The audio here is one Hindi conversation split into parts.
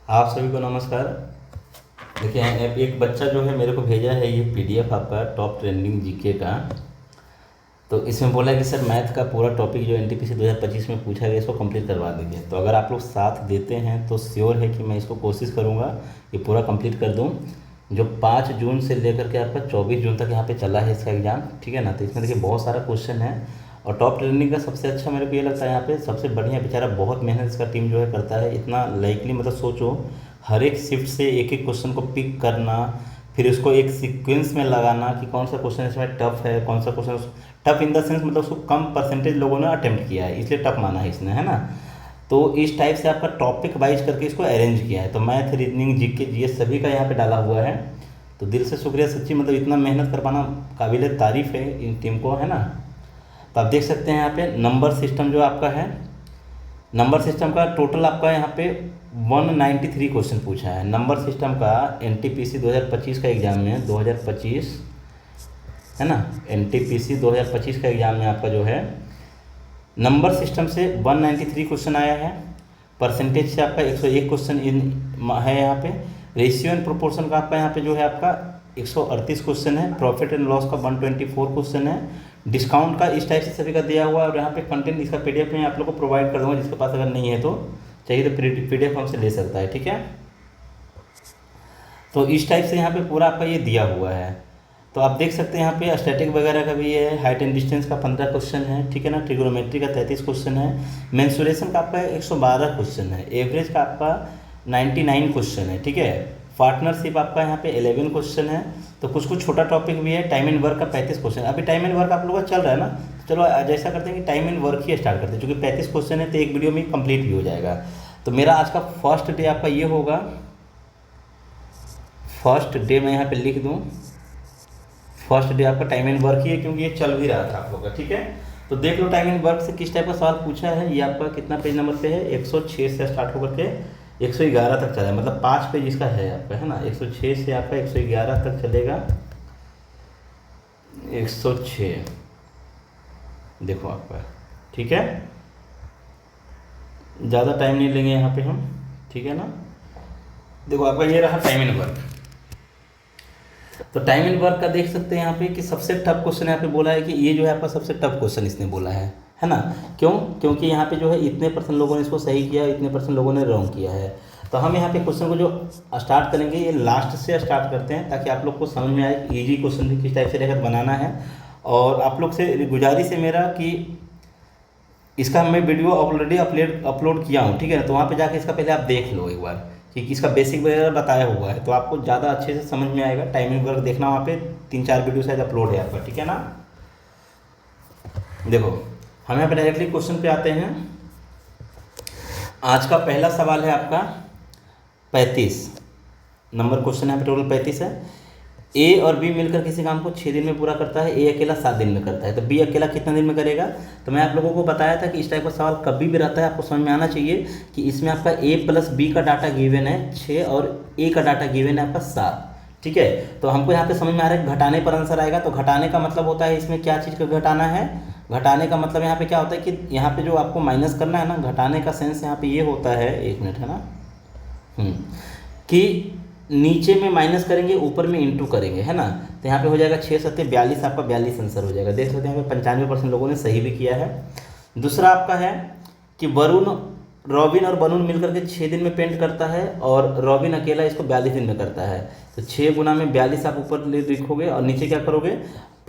आप सभी को नमस्कार। देखिए, एक बच्चा जो है मेरे को भेजा है ये पीडीएफ आपका टॉप ट्रेंडिंग जीके का। तो इसमें बोला है कि सर मैथ का पूरा टॉपिक जो एनटीपीसी 2025 में पूछा गया इसको कंप्लीट करवा दीजिए। तो अगर आप लोग साथ देते हैं तो श्योर है कि मैं इसको कोशिश करूँगा ये पूरा कंप्लीट कर दूँ। जो 5 जून से लेकर के आपका 24 जून तक यहाँ पे चला है इसका एग्ज़ाम, ठीक है ना। तो इसमें देखिए बहुत सारा क्वेश्चन है और टॉप ट्रेंडिंग का सबसे अच्छा मेरे को ये लगता है यहाँ पे सबसे बढ़िया बेचारा बहुत मेहनत इसका टीम जो है करता है। इतना लाइकली मतलब सोचो, हर एक शिफ्ट से एक एक क्वेश्चन को पिक करना, फिर उसको एक सीक्वेंस में लगाना कि कौन सा क्वेश्चन इसमें टफ है, कौन सा question tough in the sense मतलब उसको कम परसेंटेज लोगों ने अटेम्प्ट किया है इसलिए टफ माना है इसने, है ना। तो इस टाइप से आपका टॉपिक वाइज करके इसको अरेंज किया है। तो मैथ, रीजनिंग, जीके, जीएस सभी का यहाँ पे डाला हुआ है। तो दिल से शुक्रिया सच्ची, मतलब इतना मेहनत कर पाना काबिल तारीफ़ है इन टीम को, है ना। तो आप देख सकते हैं यहाँ पे नंबर सिस्टम जो आपका है, नंबर सिस्टम का टोटल आपका यहाँ पे 193 क्वेश्चन पूछा है। नंबर सिस्टम का एनटीपीसी 2025 का एग्ज़ाम में 2025, है ना, एनटीपीसी 2025 का एग्ज़ाम में आपका जो है नंबर सिस्टम से 193 क्वेश्चन आया है। परसेंटेज से आपका 101 क्वेश्चन इन है यहाँ पे। रेशियो एंड प्रोपोर्शन का आपका यहाँ पे जो है आपका 138 क्वेश्चन है। प्रॉफिट एंड लॉस का 124 क्वेश्चन है। डिस्काउंट का इस टाइप से सभी का दिया हुआ है और यहाँ पे कंटेंट इसका पीडीएफ में आप लोग को प्रोवाइड कर दूँगा, जिसके पास अगर नहीं है तो चाहिए तो पीडीएफ हमसे ले सकता है, ठीक है। तो इस टाइप से यहाँ पे पूरा आपका ये दिया हुआ है। तो आप देख सकते हैं यहाँ पे स्टैटिक वगैरह का भी है। हाइट एंड डिस्टेंस का 15 क्वेश्चन है, ठीक है ना। ट्रिग्नोमेट्री का 33 क्वेश्चन है। मेंसुरेशन का आपका 112 क्वेश्चन है। एवरेज का आपका 99 क्वेश्चन है, ठीक है। पार्टनरशिप आपका यहाँ पे 11 क्वेश्चन है। तो कुछ कुछ छोटा टॉपिक भी है। टाइम एंड वर्क का 35 क्वेश्चन। अभी टाइम एंड वर्क आप लोगों का चल रहा है ना, तो चलो जैसा करते हैं कि time and work he start करते हैं, क्योंकि 35 क्वेश्चन है तो एक वीडियो में कंप्लीट भी हो जाएगा। तो मेरा आज का फर्स्ट डे आपका ये होगा। फर्स्ट डे मैं यहाँ पे लिख दूँ, फर्स्ट डे आपका टाइम एंड वर्क ही है, क्योंकि ये चल भी रहा था आप लोग का, ठीक है। तो देख लो टाइम एंड वर्क से किस टाइप का सवाल पूछा है। ये आपका कितना पेज नंबर पे है, 106 से स्टार्ट होकर के 111 तक चला है, मतलब 5 पेज इसका है आपका, है ना। 106 से आपका 111 तक चलेगा। 106 देखो आपका, ठीक है। ज़्यादा टाइम नहीं लेंगे यहाँ पे हम, ठीक है ना। देखो आपका ये रहा टाइम एंड वर्क। तो टाइम एंड वर्क का देख सकते हैं यहाँ पे कि सबसे टफ क्वेश्चन यहाँ पे बोला है कि ये जो है आपका सबसे टफ क्वेश्चन इसने बोला है ना। क्यों? क्योंकि यहाँ पे जो है इतने परसेंट लोगों ने इसको सही किया, इतने परसेंट लोगों ने रॉन्ग किया है। तो हम यहाँ पे क्वेश्चन को जो स्टार्ट करेंगे ये लास्ट से स्टार्ट करते हैं, ताकि आप लोग को समझ में आए कि ईजी क्वेश्चन भी किस टाइप से रहकर बनाना है। और आप लोग से गुजारिश है मेरा कि इसका मैं वीडियो ऑलरेडी अपलोड किया हूँ, ठीक है ना। तो वहाँ पे जाके इसका पहले आप देख लो एक बार कि इसका बेसिक वगैरह बताया हुआ है, तो आपको ज़्यादा अच्छे से समझ में आएगा। टाइमिंग वर्क देखना, वहाँ पे 3-4 वीडियो शायद अपलोड है आपका, ठीक है ना। देखो हम यहाँ पे डायरेक्टली क्वेश्चन पे आते हैं। आज का पहला सवाल है आपका 35 नंबर क्वेश्चन है, टोटल 35 है। ए और बी मिलकर किसी काम को 6 दिन में पूरा करता है, ए अकेला 7 दिन में करता है, तो बी अकेला कितना दिन में करेगा। तो मैं आप लोगों को बताया था कि इस टाइप का सवाल कभी भी रहता है आपको समझ में आना चाहिए कि इसमें आपका ए प्लस बी का डाटा गिवन है 6 और ए का डाटा गिवन है आपका 7, ठीक है। तो हमको यहाँ पे समझ में आ रहा है घटाने पर आंसर आएगा। तो घटाने का मतलब होता है इसमें क्या चीज़ का घटाना है। घटाने का मतलब यहाँ पे क्या होता है कि यहाँ पे जो आपको माइनस करना है ना, घटाने का सेंस यहाँ पे ये होता है, 1 मिनट, है ना, कि नीचे में माइनस करेंगे, ऊपर में इंटू करेंगे, है ना। तो यहाँ पे हो जाएगा 6 7 42, आपका 42 आंसर हो जाएगा। देख सकते हैं यहाँ पे 95% लोगों ने सही भी किया है। दूसरा आपका है कि रॉबिन और बलून मिलकर के 6 दिन में पेंट करता है और रॉबिन अकेला इसको 42 दिन में करता है। तो 6 गुना में 42 आप ऊपर लिखोगे और नीचे क्या करोगे,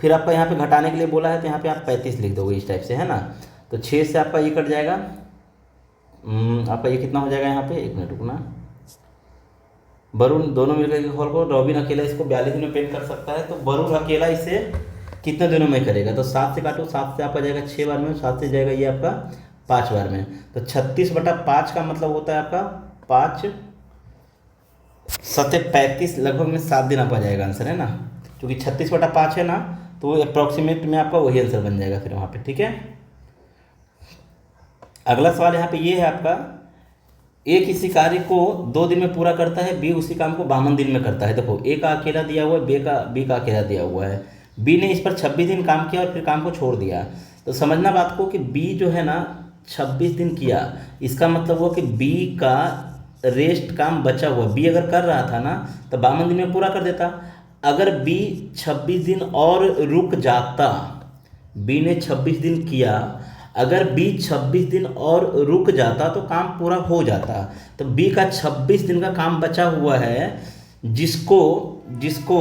फिर आपका यहाँ पे घटाने के लिए बोला है तो यहाँ पे आप 35 लिख दोगे इस टाइप से, है ना। तो 6 से आपका ये कट जाएगा, आपका ये कितना हो जाएगा यहाँ पे, 1 मिनट रुकना। वरुण दोनों मिलकर के खोल को, रॉबिन अकेला इसको 42 दिन में पेंट कर सकता है, तो वरुण अकेला इसे कितने दिनों में करेगा। तो 7 से काटो, 7 से आपका जाएगा 6 बार में, 7 से जाएगा ये आपका 5 बार में। तो 36/5 का मतलब होता है आपका 5 7 35, लगभग में 7 दिन आपका जाएगा आंसर, है ना। क्योंकि 36/5 है ना, तो अप्रॉक्सीमेट में आपका वही आंसर बन जाएगा फिर वहाँ पे, ठीक है। अगला सवाल यहाँ पे ये है आपका, ए किसी कार्य को 2 दिन में पूरा करता है, बी उसी काम को 52 दिन में करता है। देखो ए का अकेला दिया हुआ है, बी का अकेला दिया हुआ है। बी ने इस पर 26 दिन काम किया और फिर काम को छोड़ दिया। तो समझना बात को कि बी जो है ना 26 दिन किया, इसका मतलब हुआ कि बी का रेस्ट काम बचा हुआ, बी अगर कर रहा था ना तो 52 दिन में पूरा कर देता। अगर बी 26 दिन और रुक जाता, बी ने 26 दिन किया, अगर बी 26 दिन और रुक जाता तो काम पूरा हो जाता। तो बी का 26 दिन का काम बचा हुआ है, जिसको जिसको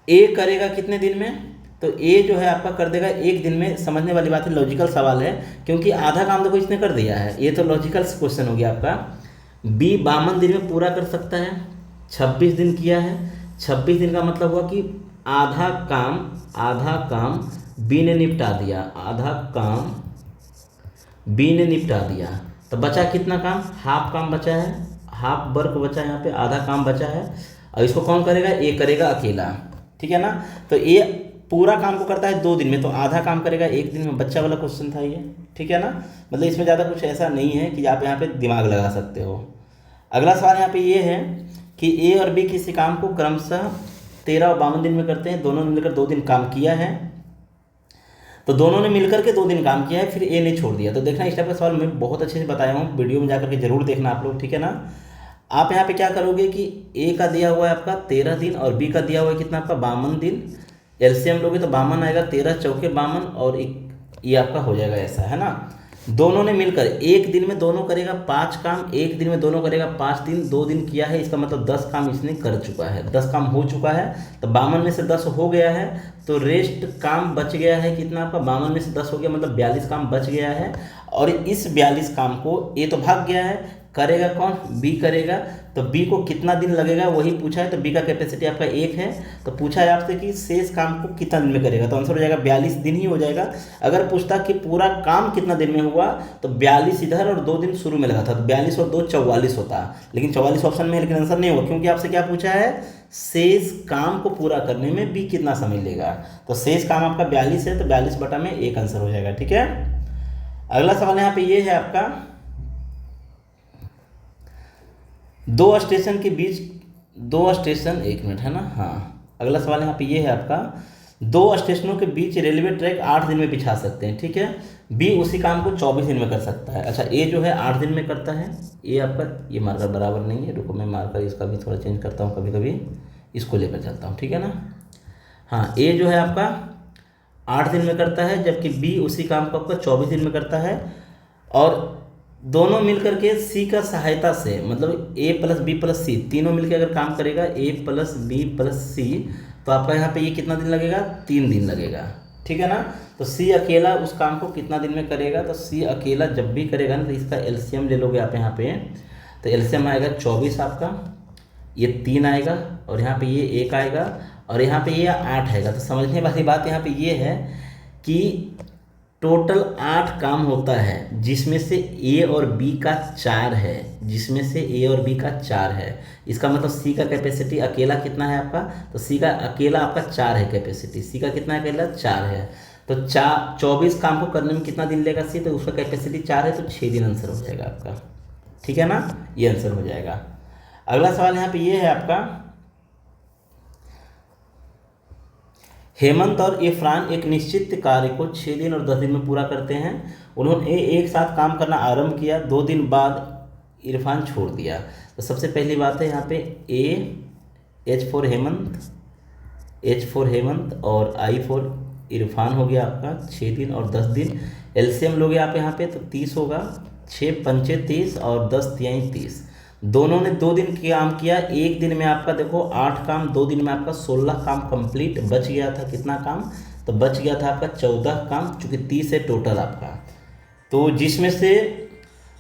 ए करेगा कितने दिन में, तो ए जो है आपका कर देगा एक दिन में। समझने वाली बात है, लॉजिकल सवाल है, क्योंकि आधा काम देखो इसने कर दिया है, ये तो लॉजिकल क्वेश्चन हो गया आपका। बी 52 दिन में पूरा कर सकता है, 26 दिन किया है, 26 दिन का मतलब हुआ कि आधा काम बी ने निपटा दिया, आधा काम बी ने निपटा दिया। तो बचा कितना काम, हाफ काम बचा है, हाफ वर्क बचा है यहाँ पे, आधा काम बचा है। और इसको कौन करेगा, ए करेगा अकेला, ठीक है ना। तो ए पूरा काम को करता है 2 दिन में, तो आधा काम करेगा 1 दिन में। बच्चा वाला क्वेश्चन था ये, ठीक है ना। मतलब इसमें ज़्यादा कुछ ऐसा नहीं है कि आप यहाँ पे दिमाग लगा सकते हो। अगला सवाल यहाँ पे ये है कि ए और बी किसी काम को क्रमशः 13 और 52 दिन में करते हैं। दोनों ने मिलकर 2 दिन काम किया है, तो दोनों ने मिलकर के 2 दिन काम किया है, फिर ए ने छोड़ दिया। तो देखना इस टाइप का सवाल मैं बहुत अच्छे से बताया हूँ, वीडियो में जाकर के जरूर देखना आप लोग, ठीक है ना। आप यहाँ पे क्या करोगे कि ए का दिया हुआ है आपका 13 दिन और बी का दिया हुआ है कितना आपका 52 दिन। एलसीएम लोगे तो 52 आएगा, 13 चौके 52 और ये आपका हो जाएगा ऐसा, है ना। दोनों ने मिलकर एक दिन में दोनों करेगा 5 काम, एक दिन में दोनों करेगा 5 दिन, 2 दिन किया है, इसका मतलब 10 काम इसने कर चुका है, 10 काम हो चुका है। तो 52 में से 10 हो गया है, तो रेस्ट काम बच गया है कितना आपका, 52 में से 10 हो गया मतलब 42 काम बच गया है। और इस 42 काम को ए तो भाग गया है, करेगा कौन, बी करेगा। तो बी को कितना दिन लगेगा वही पूछा है, तो बी का कैपेसिटी आपका 1 है। तो पूछा है आपसे कि शेष काम को कितना दिन में करेगा, तो आंसर हो जाएगा 42 दिन ही हो जाएगा। अगर पूछता कि पूरा काम कितना दिन में हुआ, तो 42 इधर और 2 दिन शुरू में लगा था, तो 42 और 2 44 होता, लेकिन 44 ऑप्शन में है, लेकिन आंसर नहीं हुआ, क्योंकि आपसे क्या पूछा है, शेष काम को पूरा करने में बी कितना समय लेगा। तो शेष काम आपका 42 है, तो 42 बटा में 1 आंसर हो जाएगा, ठीक है। अगला सवाल यहाँ पे ये है आपका, 2 स्टेशन के बीच, 2 स्टेशन, 1 मिनट, है ना, हाँ। अगला सवाल यहाँ पे ये है आपका, 2 स्टेशनों के बीच रेलवे ट्रैक 8 दिन में बिछा सकते हैं, ठीक है। बी उसी काम को 24 दिन में कर सकता है। अच्छा, ए जो है 8 दिन में करता है, ये आपका, ये मार्कर बराबर नहीं है, रुको मैं मार्कर इसका भी थोड़ा चेंज करता हूँ, कभी कभी इसको लेकर चलता हूँ, ठीक है ना। हाँ, ए जो है आपका 8 दिन में करता है, जबकि बी उसी काम को आपका 24 दिन में करता है। और दोनों मिलकर के सी का सहायता से, मतलब ए प्लस बी प्लस सी तीनों मिलकर अगर काम करेगा, ए प्लस बी प्लस सी, तो आपका यहाँ पे ये कितना दिन लगेगा, 3 दिन लगेगा, ठीक है ना। तो सी अकेला उस काम को कितना दिन में करेगा, तो सी अकेला जब भी करेगा ना, तो इसका एलसीएम ले लोगे आप यहाँ पे, तो एलसीएम आएगा 24 आपका, ये 3 आएगा, और यहाँ पे ये 1 आएगा, और यहाँ पे ये 8 आएगा। तो समझने वाली बात यहाँ पे ये है कि टोटल 8 काम होता है, जिसमें से ए और बी का 4 है, जिसमें से ए और बी का 4 है। इसका मतलब सी का कैपेसिटी अकेला कितना है आपका, तो सी का अकेला आपका 4 है कैपेसिटी, सी का कितना है अकेला, 4 है। तो 24 काम को करने में कितना दिन लेगा सी, तो उसका कैपेसिटी 4 है, तो 6 दिन आंसर हो जाएगा आपका, ठीक है ना, ये आंसर हो जाएगा। अगला सवाल यहाँ पे ये है आपका, हेमंत और इरफान एक निश्चित कार्य को 6 दिन और 10 दिन में पूरा करते हैं। उन्होंने एक साथ काम करना आरंभ किया, 2 दिन बाद इरफान छोड़ दिया। तो सबसे पहली बात है यहाँ पे एच फॉर हेमंत और आई फॉर इरफान हो गया आपका 6 दिन और 10 दिन। एलसीएम लोगे आप यहाँ पे, तो 30 होगा, 6 पंचे 30 और 10 तिहाई 30। दोनों ने 2 दिन काम किया, एक दिन में आपका देखो 8 काम, 2 दिन में आपका 16 काम कंप्लीट। बच गया था कितना काम, तो बच गया था आपका 14 काम, चूँकि 30 है टोटल आपका। तो जिसमें से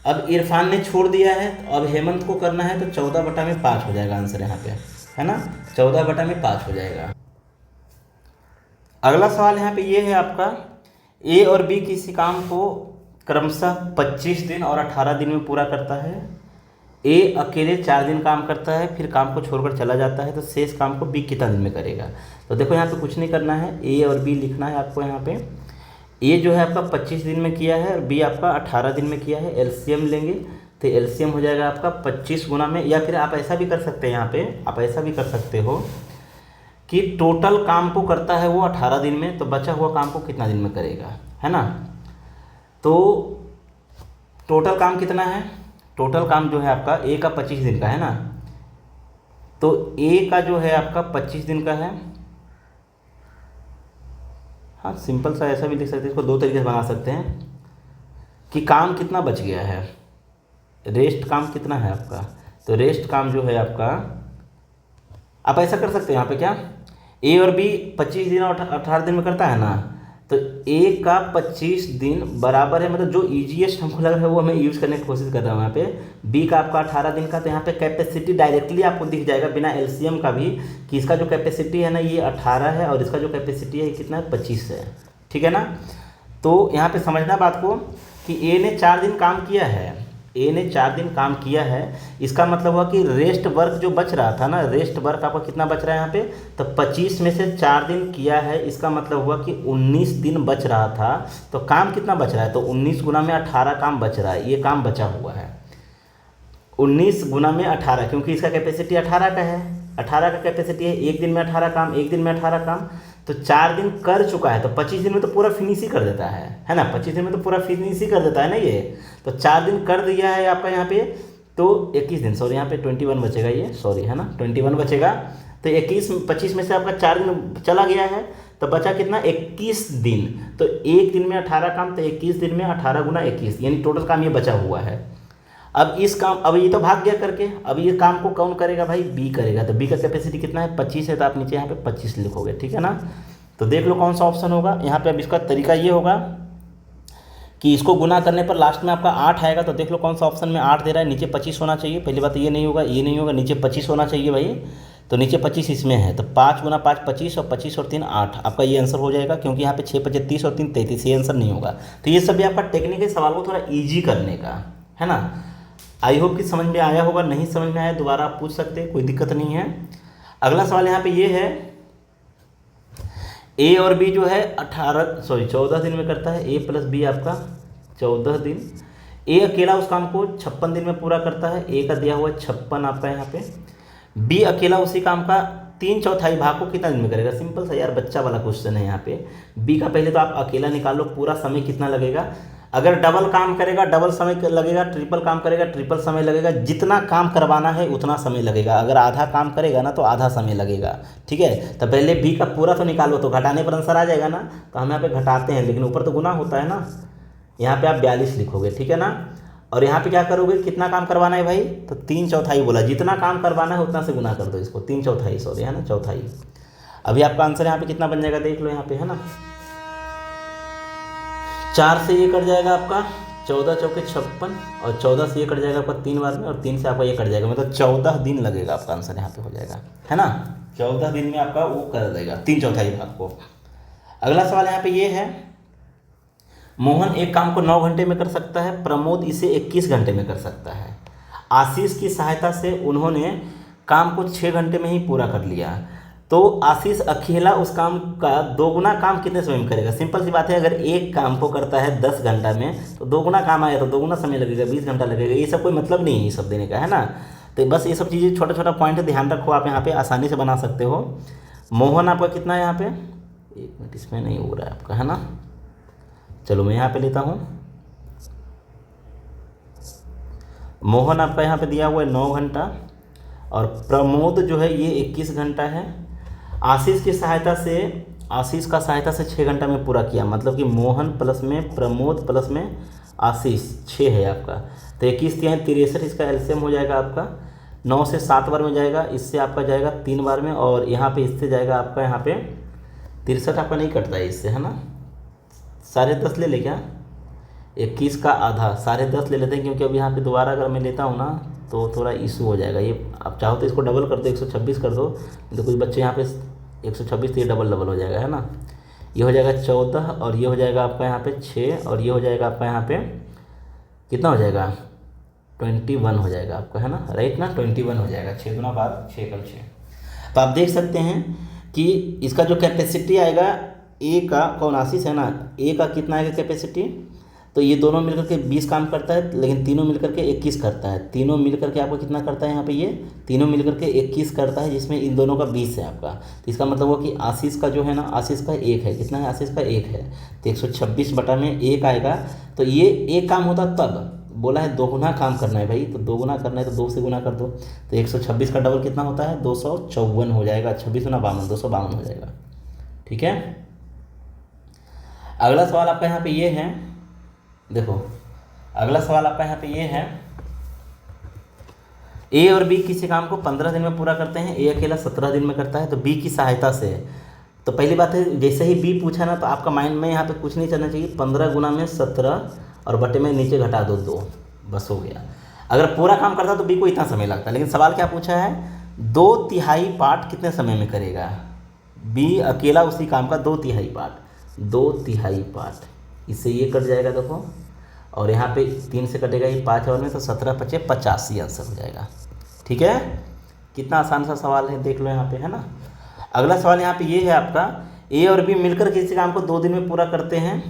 अब इरफान ने छोड़ दिया है, तो अब हेमंत को करना है, तो 14 बटा में 5 हो जाएगा आंसर यहाँ पे, है ना, 14 बटा में 5 हो जाएगा। अगला सवाल यहाँ पे ये है आपका, ए और बी किसी काम को क्रमशः 25 दिन और 18 दिन में पूरा करता है। ए अकेले 4 दिन काम करता है, फिर काम को छोड़कर चला जाता है, तो शेष काम को बी कितना दिन में करेगा। तो देखो यहाँ पे कुछ नहीं करना है, ए और बी लिखना है आपको यहाँ पे। ए जो है आपका 25 दिन में किया है और बी आपका 18 दिन में किया है। एलसीएम लेंगे तो एलसीएम हो जाएगा आपका 25 गुना में, या फिर आप ऐसा भी कर सकते हैं, यहाँ पे आप ऐसा भी कर सकते हो कि टोटल काम को करता है वो 18 दिन में, तो बचा हुआ काम को कितना दिन में करेगा, है ना। तो टोटल काम कितना है, टोटल काम जो है आपका ए का 25 दिन का है ना, तो ए का जो है आपका 25 दिन का है। हाँ सिंपल सा ऐसा भी लिख सकते हैं, इसको दो तरीके से बना सकते हैं कि काम कितना बच गया है, रेस्ट काम कितना है आपका। तो रेस्ट काम जो है आपका, आप ऐसा कर सकते हैं यहाँ पे क्या, ए और बी 25 दिन और 18 दिन में करता है ना, तो ए का 25 दिन बराबर है, मतलब जो ईजीएस्ट हमको लग रहा है वो मैं यूज़ करने की कोशिश कर रहा हूँ यहाँ पे। बी का आपका 18 दिन का, तो यहाँ पे कैपेसिटी डायरेक्टली आपको दिख जाएगा बिना एलसीएम का भी कि इसका जो कैपेसिटी है ना ये 18 है और इसका जो कैपेसिटी है कितना है, 25 है, ठीक है ना। तो यहाँ पे समझना बात को कि ए ने 4 दिन काम किया है, ए ने 4 दिन काम किया है, इसका मतलब हुआ कि रेस्ट वर्क जो बच रहा था ना, रेस्ट वर्क आपका कितना बच रहा है यहाँ पे, तो 25 में से 4 दिन किया है, इसका मतलब हुआ कि 19 दिन बच रहा था। तो काम कितना बच रहा है, तो 19 गुना में 18 काम बच रहा है, ये काम बचा हुआ है 19 गुना में 18, क्योंकि इसका कैपेसिटी 18 का है, 18 का कैपेसिटी है, एक दिन में 18 काम, एक दिन में 18 काम, तो 4 दिन कर चुका है, तो 25 दिन में तो पूरा फिनिश ही कर देता है ना, 25 दिन में तो पूरा फिनिश ही कर देता है ना ये। तो 4 दिन कर दिया है आपका यहाँ पे, तो 21 दिन, सॉरी यहाँ पे 21 बचेगा ये, सॉरी है ना 21 बचेगा। तो 25 में से आपका 4 दिन चला गया है, तो बचा कितना, 21 दिन। तो एक दिन में 18 काम, तो 21 दिन में 18 गुना 21, यानी टोटल काम ये बचा हुआ है। अब इस काम, अब ये तो भाग गया करके, अब ये काम को कौन करेगा भाई, बी करेगा। तो बी का कैपेसिटी कितना है, 25 है, तो आप नीचे यहाँ पे 25 लिखोगे, ठीक है ना। तो देख लो कौन सा ऑप्शन होगा यहाँ पे। अब इसका तरीका ये होगा कि इसको गुना करने पर लास्ट में आपका 8 आएगा, तो देख लो कौन सा ऑप्शन में 8 दे रहा है, नीचे 25 होना चाहिए, पहली बात ये नहीं होगा, ये नहीं होगा, नीचे 25 होना चाहिए भाई। तो नीचे 25 इसमें है, तो 5 गुना 5 25 और 25 और 3 8, आपका ये आंसर हो जाएगा, क्योंकि यहाँ पे 6 5 30 और 3 33, ये आंसर नहीं होगा। तो ये सब भी आपका टेक्निक है सवाल को थोड़ा ईजी करने का, है ना। आई होप कि समझ में आया होगा, नहीं समझ में आया दोबारा आप पूछ सकते हैं, कोई दिक्कत नहीं है। अगला सवाल यहाँ पे ये है, ए और बी जो है 14 दिन में करता है, ए प्लस बी आपका 14 दिन, ए अकेला उस काम को 56 दिन में पूरा करता है, ए का दिया हुआ है 56 आपका यहाँ पे। बी अकेला उसी काम का 3/4 भाग को कितना दिन में करेगा, सिंपल सा यार बच्चा वाला क्वेश्चन है यहाँ पे। बी का पहले तो आप अकेला निकालो, पूरा समय कितना लगेगा, अगर डबल काम करेगा डबल समय लगेगा, ट्रिपल काम करेगा ट्रिपल समय लगेगा, जितना काम करवाना है उतना समय लगेगा, अगर आधा काम करेगा ना तो आधा समय लगेगा, ठीक है। तो पहले बी का पूरा तो निकालो, तो घटाने पर आंसर आ जाएगा ना, तो हम यहाँ पे घटाते हैं, लेकिन ऊपर तो गुना होता है ना, यहाँ पे आप 42 लिखोगे, ठीक है ना। और यहाँ पे क्या करोगे, कितना काम करवाना है भाई, तो 3/4 बोला, जितना काम करवाना है उतना से गुना कर दो इसको, 3/4 सॉरी है ना, चौथाई। अभी आपका आंसर यहाँ पे कितना बन जाएगा देख लो यहाँ पे, है ना। 4 से ये कट जाएगा आपका 14 चौके 56, और 14 से ये कट जाएगा आपका 3 बार में, और 3 से आपका ये कट जाएगा, मतलब 14 दिन लगेगा आपका आंसर यहाँ पे हो जाएगा, है ना। 14 दिन में आपका वो कर देगा 3/4 भाग को। अगला सवाल यहाँ पे ये है, मोहन एक काम को 9 घंटे में कर सकता है, प्रमोद इसे 21 घंटे में कर सकता है। आशीष की सहायता से उन्होंने काम को 6 घंटे में ही पूरा कर लिया, तो आशीष अकेला उस काम का 2 गुना काम कितने समय में करेगा। सिंपल सी बात है, अगर एक काम को करता है 10 घंटा में तो 2 गुना काम आया तो 2 गुना समय लगेगा, 20 घंटा लगेगा। ये सब कोई मतलब नहीं है ये सब देने का, है ना। तो बस ये सब चीज़ें छोटा छोटा पॉइंट ध्यान रखो, आप यहाँ पे आसानी से बना सकते हो। मोहन आपका कितना है यहाँ पे, 1 मिनट इसमें नहीं हो रहा है आपका, है ना। चलो मैं यहाँ पे लेता हूँ, मोहन आपका यहाँ पे दिया हुआ है 9 घंटा, और प्रमोद जो है ये 21 घंटा है। आशीष की सहायता से, आशीष का सहायता से 6 घंटा में पूरा किया, मतलब कि मोहन प्लस में प्रमोद प्लस में आशीष 6 है आपका, तो 21 3 63, इसका एलसीएम हो जाएगा आपका 9 से 7 बार में जाएगा, इससे आपका जाएगा 3 बार में, और यहाँ पे इससे जाएगा आपका यहाँ पे 63 आपका नहीं कटता है इससे, है ना। 10.5 ले क्या, 21 का आधा 10.5 ले लेते हैं, क्योंकि अब यहाँ पे दोबारा अगर मैं लेता हूँ ना तो थोड़ा इशू हो जाएगा। ये आप चाहो तो इसको डबल कर दो, 126 कर दो, तो कुछ बच्चे यहाँ पे 126 तो ये डबल हो जाएगा, है ना। ये हो जाएगा 14, और ये हो जाएगा आपका यहाँ पे 6, और ये हो जाएगा आपका यहाँ पे कितना हो जाएगा 21 हो जाएगा आपका, है ना, राइट ना, 21 हो जाएगा, 6 गुना 12 6 कम 6। तो आप देख सकते हैं कि इसका जो कैपेसिटी आएगा, ए का कौन आशीष है ना, ए का कितना आएगा कैपेसिटी, तो ये दोनों मिलकर के 20 काम करता है, लेकिन तीनों मिलकर के 21 करता है, तीनों मिलकर के आपको कितना करता है यहाँ पे, ये तीनों मिलकर के 21 करता है, जिसमें इन दोनों का 20 है आपका। तो इसका मतलब हुआ कि आशीष का जो है ना, आशीष का 1 है, कितना है आशीष का 1 है, तो 126 बटा में 1 आएगा। तो ये एक काम होता तब बोला है 2 गुना काम करना है भाई, तो 2 गुना करना है तो 2 से गुना कर दो। तो 126 का डबल कितना होता है, 254 हो जाएगा। 26 गुना 52, 252 हो जाएगा। ठीक है। अगला सवाल आपका यहाँ पे ये है, देखो अगला सवाल आपका यहाँ पे ये है, ए और बी किसी काम को 15 दिन में पूरा करते हैं, ए अकेला 17 दिन में करता है, तो बी की सहायता से। तो पहली बात है, जैसे ही बी पूछा ना, तो आपका माइंड में यहाँ पे कुछ नहीं चलना चाहिए, 15 गुना में 17 और बटे में नीचे घटा दो 2, बस हो गया। अगर पूरा काम करता तो बी को इतना समय लगता, लेकिन सवाल क्या पूछा है, 2/3 पार्ट कितने समय में करेगा। बी अकेला उसी काम का 2/3 पार्ट, 2/3 पार्ट, इससे ये कट जाएगा देखो, और यहाँ पे 3 से कटेगा ये 5 और में, तो 17 × 5 = 85 आंसर हो जाएगा। ठीक है, कितना आसान सा सवाल है, देख लो यहाँ पे, है ना। अगला सवाल यहाँ पे ये है आपका, ए और बी मिलकर किसी काम को 2 दिन में पूरा करते हैं,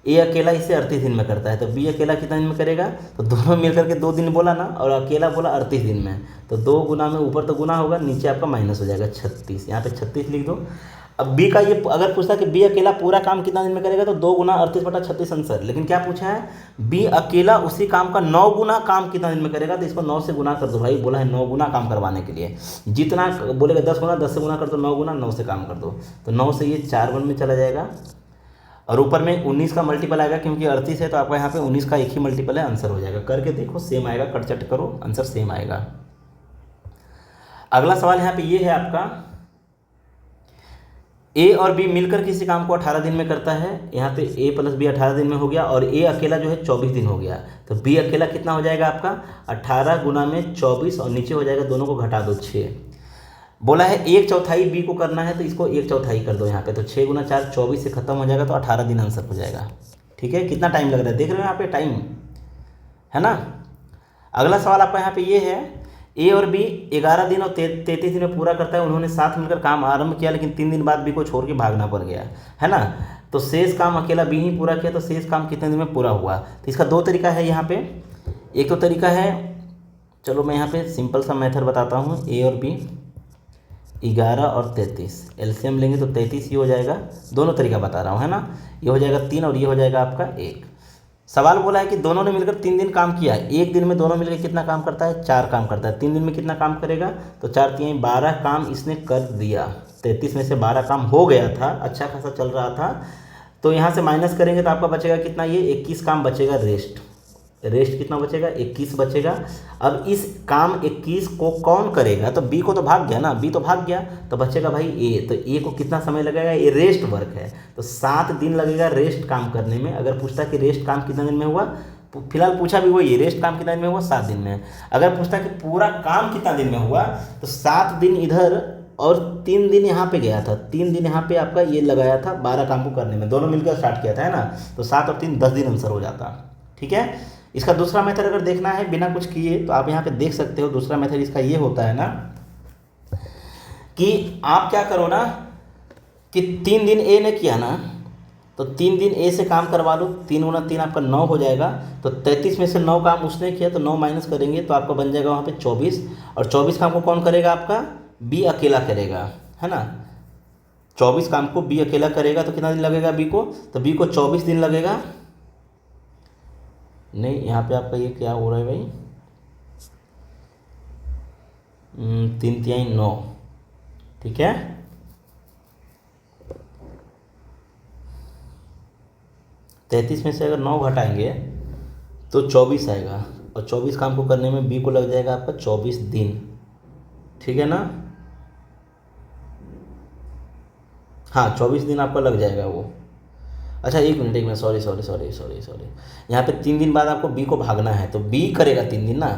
ए अकेला इसे 38 दिन में करता है, तो बी अकेला कितना दिन में करेगा, तो दोनों मिलकर के 2 दिन बोला ना, और अकेला बोला 38 दिन में, तो 2 गुना में ऊपर तो गुना होगा, नीचे आपका माइनस हो जाएगा 36, यहाँ पे 36 लिख दो। अब बी का ये अगर पूछता कि बी अकेला पूरा काम कितना दिन में करेगा, तो 2 गुना 38/36 आंसर, लेकिन क्या पूछा है, बी अकेला उसी काम का 9 गुना काम कितना दिन में करेगा, तो इसको 9 से गुना कर दो भाई, बोला है 9 गुना काम करवाने के लिए, जितना बोलेगा 10 गुना, 10 से गुना कर दो, 9 गुना 9 से काम कर दो, तो 9 से ये 4 1 में चला जाएगा, और ऊपर में 19 का मल्टीपल आएगा, क्योंकि 38 है तो आपका यहाँ पे 19 का एक ही मल्टीपल है, आंसर हो जाएगा। करके देखो सेम आएगा, कट चट करो, आंसर सेम आएगा। अगला सवाल यहाँ पे ये है आपका, ए और बी मिलकर किसी काम को 18 दिन में करता है, यहाँ पे ए प्लस बी 18 दिन में हो गया, और ए अकेला जो है 24 दिन हो गया, तो बी अकेला कितना हो जाएगा आपका, 18 गुना में 24, और नीचे हो जाएगा, दोनों को घटा दो 6। बोला है 1/4 बी को करना है, तो इसको 1/4 कर दो यहाँ पे, तो 6 गुना 4 24 से खत्म हो जाएगा, तो 18 दिन आंसर हो जाएगा। ठीक है, कितना टाइम लग रहा है, देख रहे हो यहाँ पे टाइम, है ना। अगला सवाल आपका यहाँ पे ये है, ए और बी 11 दिन और 33 दिन में पूरा करता है, उन्होंने साथ मिलकर काम आरंभ किया, लेकिन 3 दिन बाद बी को छोड़ के भागना पड़ गया, है ना। तो शेष काम अकेला बी ही पूरा किया, तो शेष काम कितने दिन में पूरा हुआ, तो इसका 2 तरीका है यहाँ पे। एक तो तरीका है, चलो मैं यहाँ पे सिंपल सा मेथड बताता हूँ, ए और बी 11 और 33 एलसीएम लेंगे तो 33 ही हो जाएगा, दोनों तरीका बता रहा हूँ, है ना। ये हो जाएगा 3 और ये हो जाएगा आपका 1। सवाल बोला है कि दोनों ने मिलकर 3 दिन काम किया, एक दिन में दोनों मिलकर कितना काम करता है, 4 काम करता है, 3 दिन में कितना काम करेगा, तो 4 3 12 काम इसने कर दिया, 33 में से 12 काम हो गया था, अच्छा खासा चल रहा था, तो यहाँ से माइनस करेंगे तो आपका बचेगा कितना, ये 21 काम बचेगा, रेस्ट कितना बचेगा, 21 बचेगा। अब इस काम 21 को कौन करेगा, तो बी को तो भाग गया ना, बी तो भाग गया, तो बचेगा भाई ए, तो ए को कितना समय लगेगा, ये रेस्ट वर्क है, तो 7 दिन लगेगा रेस्ट काम करने में। अगर पूछता कि रेस्ट काम कितने दिन में हुआ, फिलहाल पूछा भी वही, रेस्ट काम कितना दिन में हुआ, 7 दिन में। अगर पूछता कि पूरा काम कितना दिन में हुआ, तो 7 दिन इधर और 3 दिन यहाँ पे गया था, 3 दिन यहाँ पे आपका ये लगाया था 12 काम को करने में, दोनों मिलकर स्टार्ट किया था, है ना, तो 7 और 3 10 दिन आंसर हो जाता। ठीक है, इसका दूसरा मेथड अगर देखना है बिना कुछ किए, तो आप यहाँ पे देख सकते हो, दूसरा मेथड इसका ये होता है ना, कि आप क्या करो ना, कि 3 दिन ए ने किया ना, तो 3 दिन ए से काम करवा लो, 3 गुना 3 आपका 9 हो जाएगा, तो 33 में से 9 काम उसने किया, तो 9 माइनस करेंगे तो आपका बन जाएगा वहाँ पे 24, और 24 काम को कौन करेगा, आपका बी अकेला करेगा, है ना। 24 काम को बी अकेला करेगा, तो कितना दिन लगेगा बी को, तो बी को 24 दिन लगेगा। नहीं, यहाँ पे आपका ये क्या हो रहा है भाई, 3 3 9, ठीक है। तैंतीस में से अगर 9 घटाएंगे तो 24 आएगा, और 24 काम को करने में बी को लग जाएगा आपका 24 दिन, ठीक है ना। हाँ, 24 दिन आपका लग जाएगा वो। अच्छा एक मिनट सॉरी, यहाँ पे 3 दिन बाद आपको बी को भागना है, तो बी करेगा 3 दिन ना,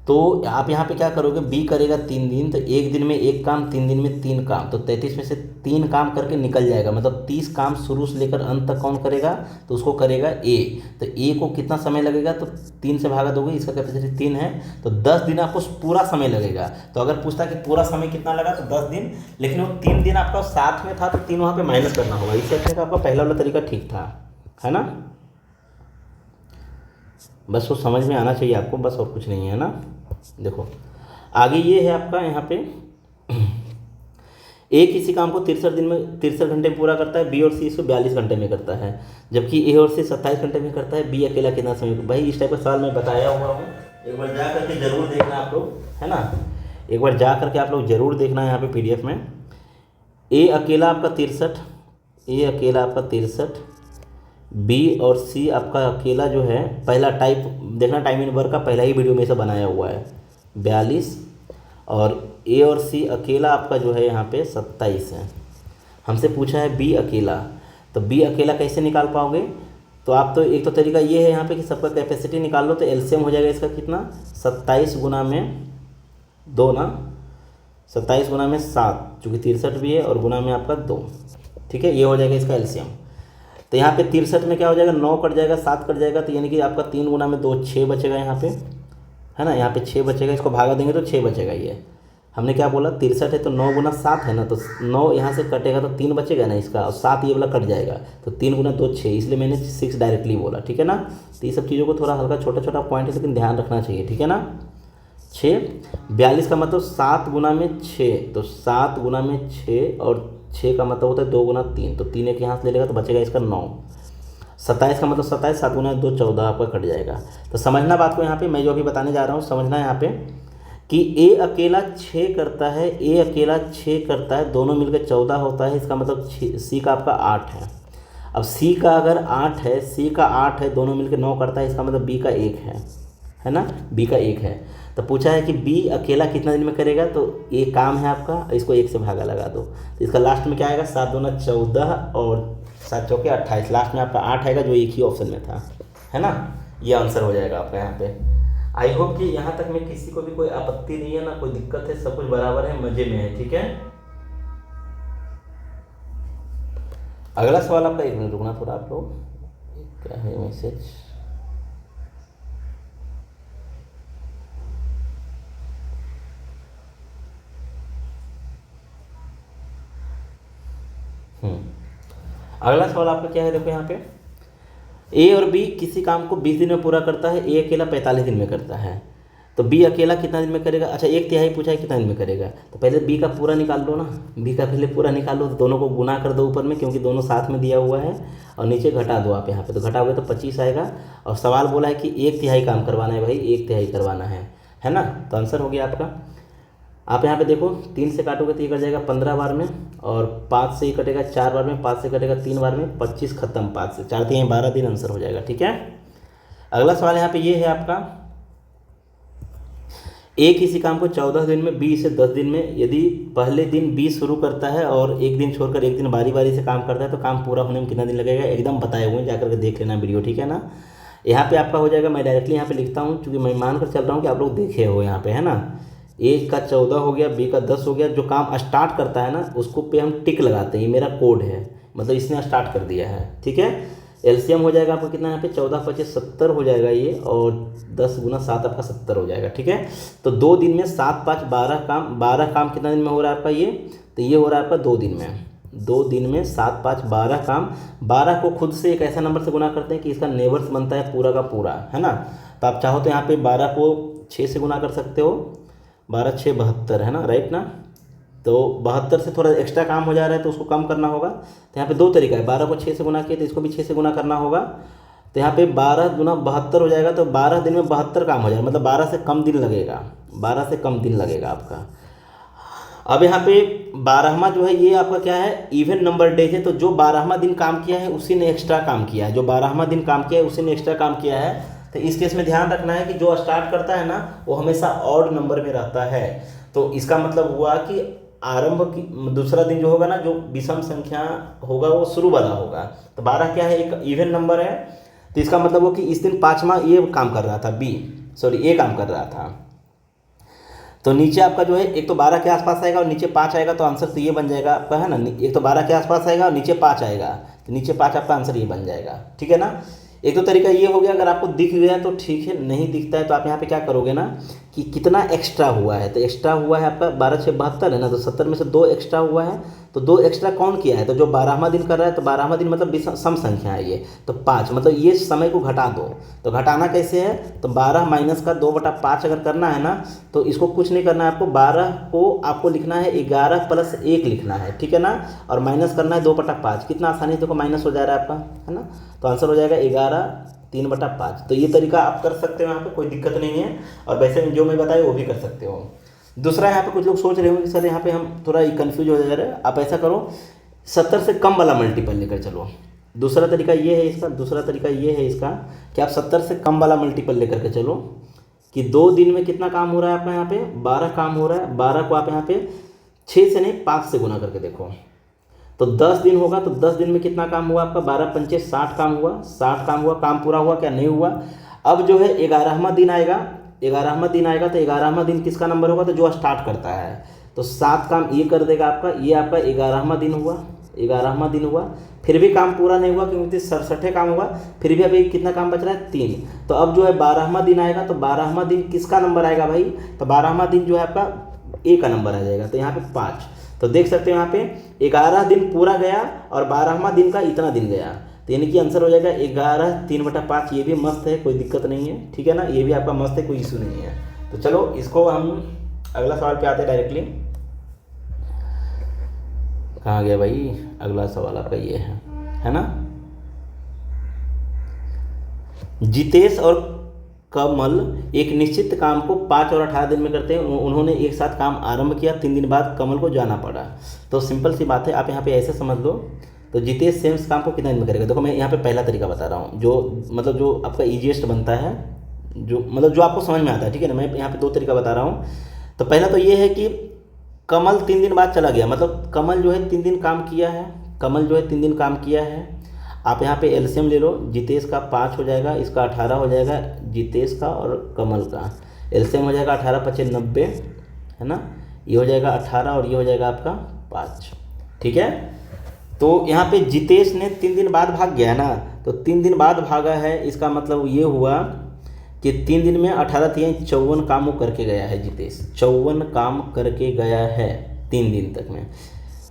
तो आप यहाँ पे क्या करोगे, बी करेगा 3 दिन, तो एक दिन में 1 काम, 3 दिन में 3 काम, तो 33 में से 3 काम करके निकल जाएगा, मतलब 30 काम शुरू से लेकर अंत तक कौन करेगा, तो उसको करेगा ए। तो ए को कितना समय लगेगा, तो 3 से भागा दोगे, इसका कैपेसिटी 3 है, तो 10 दिन आपको पूरा समय लगेगा। तो अगर पूछता कि पूरा समय कितना लगा, तो 10 दिन, लेकिन वो 3 दिन आपका साथ में था, तो 3 वहाँ पर माइनस करना होगा, इससे अच्छा आपका पहला वाला तरीका ठीक था, है ना। बस वो समझ में आना चाहिए आपको, बस और कुछ नहीं है ना। देखो आगे ये है आपका यहाँ पे, ए किसी काम को 63 घंटे में पूरा करता है, बी और सी इसको 42 घंटे में करता है, जबकि ए और सी 27 घंटे में करता है, बी अकेला कितना समय। भाई इस टाइप का सवाल मैं बताया हुआ हूँ, एक बार जा करके जरूर देखना आप लोग, है ना, एक बार जा करके आप लोग जरूर देखना है यहाँ पे PDF में। ए अकेला आपका 63, ए अकेला आपका 63, बी और सी आपका अकेला जो है, पहला टाइप देखना, टाइम इन वर्क का पहला ही वीडियो में से बनाया हुआ है 42, और ए और सी अकेला आपका जो है यहाँ पे 27 है। हमसे पूछा है बी अकेला, तो बी अकेला कैसे निकाल पाओगे, तो आप तो एक तो तरीका ये है यहाँ पे कि सबका कैपेसिटी निकाल लो, तो एलसीएम हो जाएगा इसका कितना 27 गुना में 2 ना, 27 गुना में 7, चूँकि 63 भी है, और गुना में आपका 2, ठीक है, ये हो जाएगा इसका एलसीएम। तो यहाँ पे 63 में क्या हो जाएगा, 9 कट जाएगा, 7 कट जाएगा, तो यानी कि आपका 3 गुना में 2 6 बचेगा यहाँ पे, है ना, यहाँ पे 6 बचेगा, इसको भागा देंगे तो 6 बचेगा। ये हमने क्या बोला 63 है तो 9 गुना 7 है ना, तो 9 यहाँ से कटेगा तो 3 बचेगा ना इसका, और 7 ये वाला कट जाएगा, तो 3 गुना 2 6, इसलिए मैंने 6 डायरेक्टली बोला, ठीक है ना। तो ये सब चीज़ों को थोड़ा हल्का छोटा छोटा पॉइंट है, लेकिन ध्यान रखना चाहिए, ठीक है ना। 6 42 का मतलब 7 गुना में 6, तो 7 गुना में 6, और 6 का मतलब होता है 2 गुना 3, तो 3 एक यहाँ से ले लेगा तो बचेगा इसका 9। 27 का मतलब 27, 7 गुना 2 14 आपका कट जाएगा। तो समझना बात को यहाँ पे, मैं जो अभी बताने जा रहा हूँ समझना यहाँ पे कि ए अकेला 6 करता है, ए अकेला 6 करता है, दोनों मिलकर 14 होता है, इसका मतलब सी का आपका 8 है। अब सी का अगर 8 है, सी का 8 है, दोनों मिलकर 9 करता है, इसका मतलब बी का 1 है ना, बी का 1 है। तो पूछा है कि बी अकेला कितना दिन में करेगा, तो ये काम है आपका, इसको 1 से भागा लगा दो, तो इसका लास्ट में क्या आएगा 7 दूना 14 और 7 चौके 28, लास्ट में आपका 8 आएगा, जो एक ही ऑप्शन में था, है ना। ये आंसर हो जाएगा आपका यहाँ पे। आई होप कि यहाँ तक में किसी को भी कोई आपत्ति नहीं है ना, कोई दिक्कत है, सब कुछ बराबर है, मजे में है, ठीक है। अगला सवाल आपका, 1 मिनट रुकना थोड़ा आप लोग, क्या है मैसेज, अगला सवाल आपका क्या है, देखो यहाँ पे ए और बी किसी काम को 20 दिन में पूरा करता है, ए अकेला 45 दिन में करता है, तो बी अकेला कितना दिन में करेगा। अच्छा 1/3 पूछा है कितना दिन में करेगा, तो पहले बी का पूरा निकाल लो ना, बी का पहले पूरा निकाल लो, तो दोनों को गुना कर दो ऊपर में, क्योंकि दोनों साथ में दिया हुआ है, और नीचे घटा दो आप यहाँ पे, तो घटाओगे तो 25 आएगा, और सवाल बोला है कि 1/3 काम करवाना है भाई, 1/3 करवाना है ना, तो आंसर हो गया आपका। आप यहाँ पे देखो 3 से काटोगे तो ये कट जाएगा 15 बार में, और 5 से ये कटेगा 4 बार में, 5 से कटेगा 3 बार में, 25 खत्म, 5 से 4 3 12 दिन आंसर हो जाएगा, ठीक है। अगला सवाल यहाँ पे ये है आपका, ए किसी काम को 14 दिन में, बी इसे 10 दिन में, यदि पहले दिन बी शुरू करता है और एक दिन छोड़कर एक दिन बारी बारी से काम करता है, तो काम पूरा होने में कितना दिन लगेगा, एकदम बताए हुए हैं, जाकर के देख लेना वीडियो, ठीक है ना। यहाँ पे आपका हो जाएगा, मैं डायरेक्टली यहाँ पे लिखता हूँ, क्योंकि मैं मान कर चल रहा हूँ कि आप लोग देखे हो यहाँ पे, है ना। ए का 14 हो गया, बी का 10 हो गया, जो काम स्टार्ट करता है ना उसको पे हम टिक लगाते हैं, ये मेरा कोड है, मतलब इसने स्टार्ट कर दिया है, ठीक है। एलसीएम हो जाएगा आपको कितना यहाँ पे 14 25 70 हो जाएगा ये, और 10 गुना 7 आपका 70 हो जाएगा, ठीक है। तो 2 दिन में 7 5 12 काम, 12 काम कितना दिन में हो रहा है आपका ये, तो ये हो रहा है आपका 2 दिन में, 2 दिन में 7 5 12 काम। 12 को खुद से एक ऐसा नंबर से गुना करते हैं कि इसका नेबर्स बनता है पूरा का पूरा, है ना। तो आप चाहो तो यहाँ पे 12 को 6 से गुना कर सकते हो, 12 6 72, है ना, राइट ना। तो 72 से थोड़ा एक्स्ट्रा काम हो जा रहा है, तो उसको कम करना होगा, तो यहाँ पे 2 तरीका है, 12 को 6 से गुना किया तो इसको भी 6 से गुना करना होगा, तो यहाँ पे 12 गुना 72 हो जाएगा, तो 12 दिन में 72 काम हो जाएगा, मतलब 12 से कम दिन लगेगा, 12 से कम दिन लगेगा आपका। अब यहाँ पे 12वां जो है ये आपका क्या है, इवन नंबर डेज है, तो जो 12वां दिन काम किया है उसी ने एक्स्ट्रा काम किया है, जो 12वां दिन काम किया है उसी ने एक्स्ट्रा काम किया है। तो इस केस में ध्यान रखना है कि जो स्टार्ट करता है ना वो हमेशा ऑड नंबर में रहता है, तो इसका मतलब हुआ कि आरंभ की दूसरा दिन जो होगा ना, जो विषम संख्या होगा वो शुरू वाला होगा। तो 12 क्या है, एक इवन नंबर है, तो इसका मतलब वो कि इस दिन 5वां ये काम कर रहा था, ए काम कर रहा था। तो नीचे आपका जो है एक तो 12 के आसपास आएगा और नीचे 5 आएगा, तो आंसर तो ये बन जाएगा आपका, है ना। एक तो 12 के आसपास आएगा और नीचे 5 आएगा, तो नीचे 5 आपका आंसर ये बन जाएगा, ठीक है ना। एक तो तरीका ये हो गया, अगर आपको दिख गया तो ठीक है, नहीं दिखता है तो आप यहाँ पे क्या करोगे ना कि कितना एक्स्ट्रा हुआ है। तो एक्स्ट्रा हुआ है आपका 12×6 = 72 है ना, तो 70 में से 2 एक्स्ट्रा हुआ है, तो 2 एक्स्ट्रा कौन किया है, तो जो 12वां दिन कर रहा है, तो 12वां दिन मतलब सम संख्या है ये, तो 5 मतलब ये समय को घटा दो। तो घटाना कैसे है, तो 12 माइनस का 2/5 अगर करना है ना, तो इसको कुछ नहीं करना है आपको, 12 को आपको लिखना है 11 + 1 लिखना है, ठीक है ना, और माइनस करना है 2/5। कितना आसानी से देखो माइनस हो जा रहा है आपका, है ना, तो आंसर हो जाएगा 11 3/5। तो ये तरीका आप कर सकते हो, यहाँ पे कोई दिक्कत नहीं है, और वैसे जो मैं बताया वो भी कर सकते हो। दूसरा यहाँ पे कुछ लोग सोच रहे होंगे कि सर यहाँ पे हम थोड़ा कंफ्यूज हो जा रहे हैं, आप ऐसा करो 70 से कम वाला मल्टीपल लेकर चलो। दूसरा तरीका ये है इसका कि आप 70 से कम वाला मल्टीपल लेकर के चलो, कि 2 दिन में कितना काम हो रहा है आपका, यहाँ पे 12 काम हो रहा है, 12 को आप यहाँ पे 6 से नहीं 5 से गुना करके देखो, तो 10 दिन होगा, तो 10 दिन में कितना काम हुआ आपका, 12×5 = 60 काम हुआ, 60 काम हुआ, काम पूरा हुआ क्या, नहीं हुआ। अब जो है 11वां दिन आएगा, तो 11वां दिन किसका नंबर होगा, तो जो स्टार्ट करता है, तो 7 काम ये कर देगा आपका, ये आपका 11वां दिन हुआ, फिर भी काम पूरा नहीं हुआ क्योंकि 67 काम हुआ, फिर भी अभी कितना काम बच रहा है, 3। तो अब जो है 12वां दिन आएगा, तो 12वां दिन किसका नंबर आएगा भाई, तो 12वां दिन जो है आपका ए का नंबर आ जाएगा, तो यहाँ पे 5। तो देख सकते हो यहाँ पे 11 दिन पूरा गया और 12वां दिन का इतना दिन गया, तो यानी कि आंसर हो जाएगा 11 3/5। ये भी मस्त है, कोई दिक्कत नहीं है, ठीक है ना, ये भी आपका मस्त है, कोई इशू नहीं है। तो चलो इसको हम अगला सवाल पे आते हैं डायरेक्टली। कहाँ गया भाई, अगला सवाल आपका ये है ना, जितेश और कमल एक निश्चित काम को 5 और 18 दिन में करते हैं। उन्होंने एक साथ काम आरंभ किया, 3 दिन बाद कमल को जाना पड़ा। तो सिंपल सी बात है, आप यहाँ पे ऐसे समझ लो, तो जितेश सेम काम को कितना दिन में करेगा। देखो मैं यहाँ पे पहला तरीका बता रहा हूँ, जो आपका ईजीएस्ट बनता है, जो आपको समझ में आता है, ठीक है ना। मैं यहाँ पे 2 तरीका बता रहा हूँ। तो पहला तो ये है कि कमल 3 दिन बाद चला गया, मतलब कमल जो है 3 दिन काम किया है, आप यहाँ पे एलसीएम ले लो, जितेश का 5 हो जाएगा, इसका 18 हो जाएगा, जितेश का और कमल का एलसीएम हो जाएगा 18×5 = 90, है ना, ये हो जाएगा 18 और ये हो जाएगा आपका 5, ठीक है। तो यहाँ पे जितेश ने 3 दिन बाद भाग गया है ना, तो 3 दिन बाद भागा है, इसका मतलब ये हुआ कि 3 दिन में 18 × 3 = 54 काम वो करके गया है जितेश, 54 काम करके गया है 3 दिन तक में,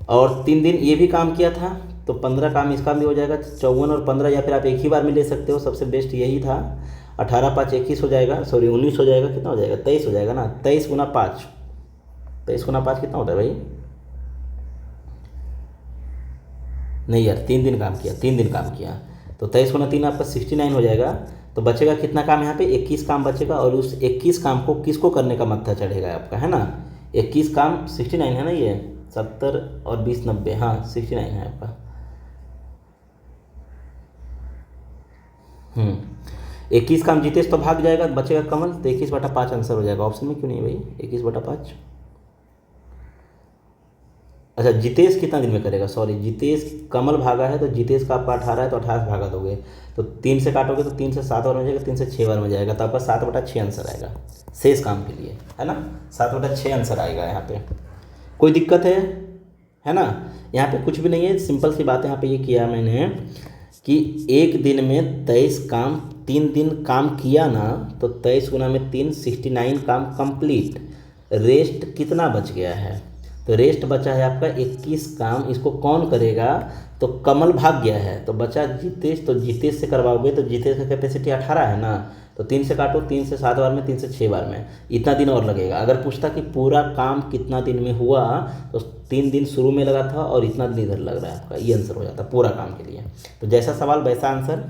और 3 दिन ये भी काम किया था, तो 15 काम इसका भी हो जाएगा, 54 और 15, या फिर आप एक ही बार में ले सकते हो, सबसे बेस्ट यही था। 18×5 = 21 हो जाएगा, 19 हो जाएगा, कितना हो जाएगा, 23 हो जाएगा ना, 23 × 5 कितना होता है भाई, नहीं यार 3 दिन काम किया, तो 23 × 3 आपका 69 हो जाएगा। तो बचेगा कितना काम, यहाँ पे 21 काम बचेगा, और उस 21 काम को किसको करने का मत्था चढ़ेगा आपका, है ना। 21 काम 69 है ना, ये 70 और 20 90, हाँ 69 है आपका। 21 काम जितेश तो भाग जाएगा, बचेगा कमल, तो 21/5 आंसर हो जाएगा। ऑप्शन में क्यों नहीं है भाई 21/5। अच्छा जितेश कितना दिन में करेगा, सॉरी जितेश, कमल भागा है तो जितेश का आपका 18 है, तो 18 से भागा दोगे, तो 3 से काटोगे तो 3 से 7 बार में जाएगा, 3 से 6 बार में जाएगा, तो आपका 7/6 आंसर आएगा शेष काम के लिए, है ना। 7/6 आंसर आएगा यहाँ पे। कोई दिक्कत है ना, यहाँ पे कुछ भी नहीं है, सिंपल सी बात है। यहाँ पे ये किया मैंने कि एक दिन में 23 काम, 3 दिन काम किया ना, तो 23 × 3 69 काम कंप्लीट। रेस्ट कितना बच गया है, तो रेस्ट बचा है आपका 21 काम, इसको कौन करेगा, तो कमल भाग गया है, तो बचा जितेश, तो जितेश से करवाओगे, तो जितेश का कैपेसिटी 18 है ना, तो 3 से काटो, 3 से 7 बार में, 3 से 6 बार में, इतना दिन और लगेगा। अगर पूछता कि पूरा काम कितना दिन में हुआ, तो 3 दिन शुरू में लगा था और इतना दिन इधर लग रहा है आपका, ये आंसर हो जाता पूरा काम के लिए। तो जैसा सवाल वैसा आंसर।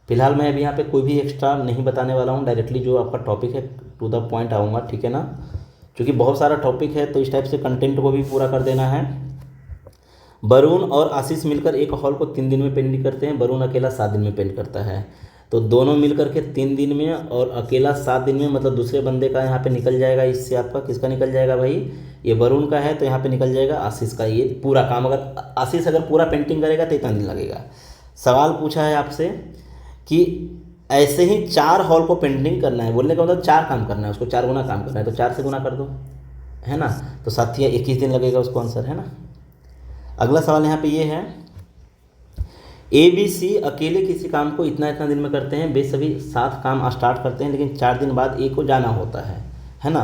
फिलहाल मैं अभी यहाँ पे कोई भी एक्स्ट्रा नहीं बताने वाला हूँ, डायरेक्टली जो आपका टॉपिक है टू द पॉइंट आऊँगा, ठीक है ना, क्योंकि बहुत सारा टॉपिक है, तो इस टाइप से कंटेंट को भी पूरा कर देना है। वरुण और आशीष मिलकर एक हॉल को 3 दिन में पेंट करते हैं, वरुण अकेला 7 दिन में पेंट करता है, तो दोनों मिलकर के 3 दिन में और अकेला 7 दिन में, मतलब दूसरे बंदे का यहाँ पे निकल जाएगा, इससे आपका किसका निकल जाएगा भाई, ये वरुण का है, तो यहाँ पे निकल जाएगा आशीष का। ये पूरा काम अगर आशीष पूरा पेंटिंग करेगा तो इतना दिन लगेगा। सवाल पूछा है आपसे कि ऐसे ही 4 हॉल को पेंटिंग करना है, बोलने का मतलब 4 काम करना है, उसको 4 गुना काम करना है, तो 4 से गुना कर दो, है ना, तो साथिया 21 दिन लगेगा उसको आंसर, है ना। अगला सवाल यहाँ पे ये है ABC अकेले किसी काम को इतना इतना दिन में करते हैं, वे सभी 7 काम स्टार्ट करते हैं, लेकिन 4 दिन बाद A को जाना होता है ना।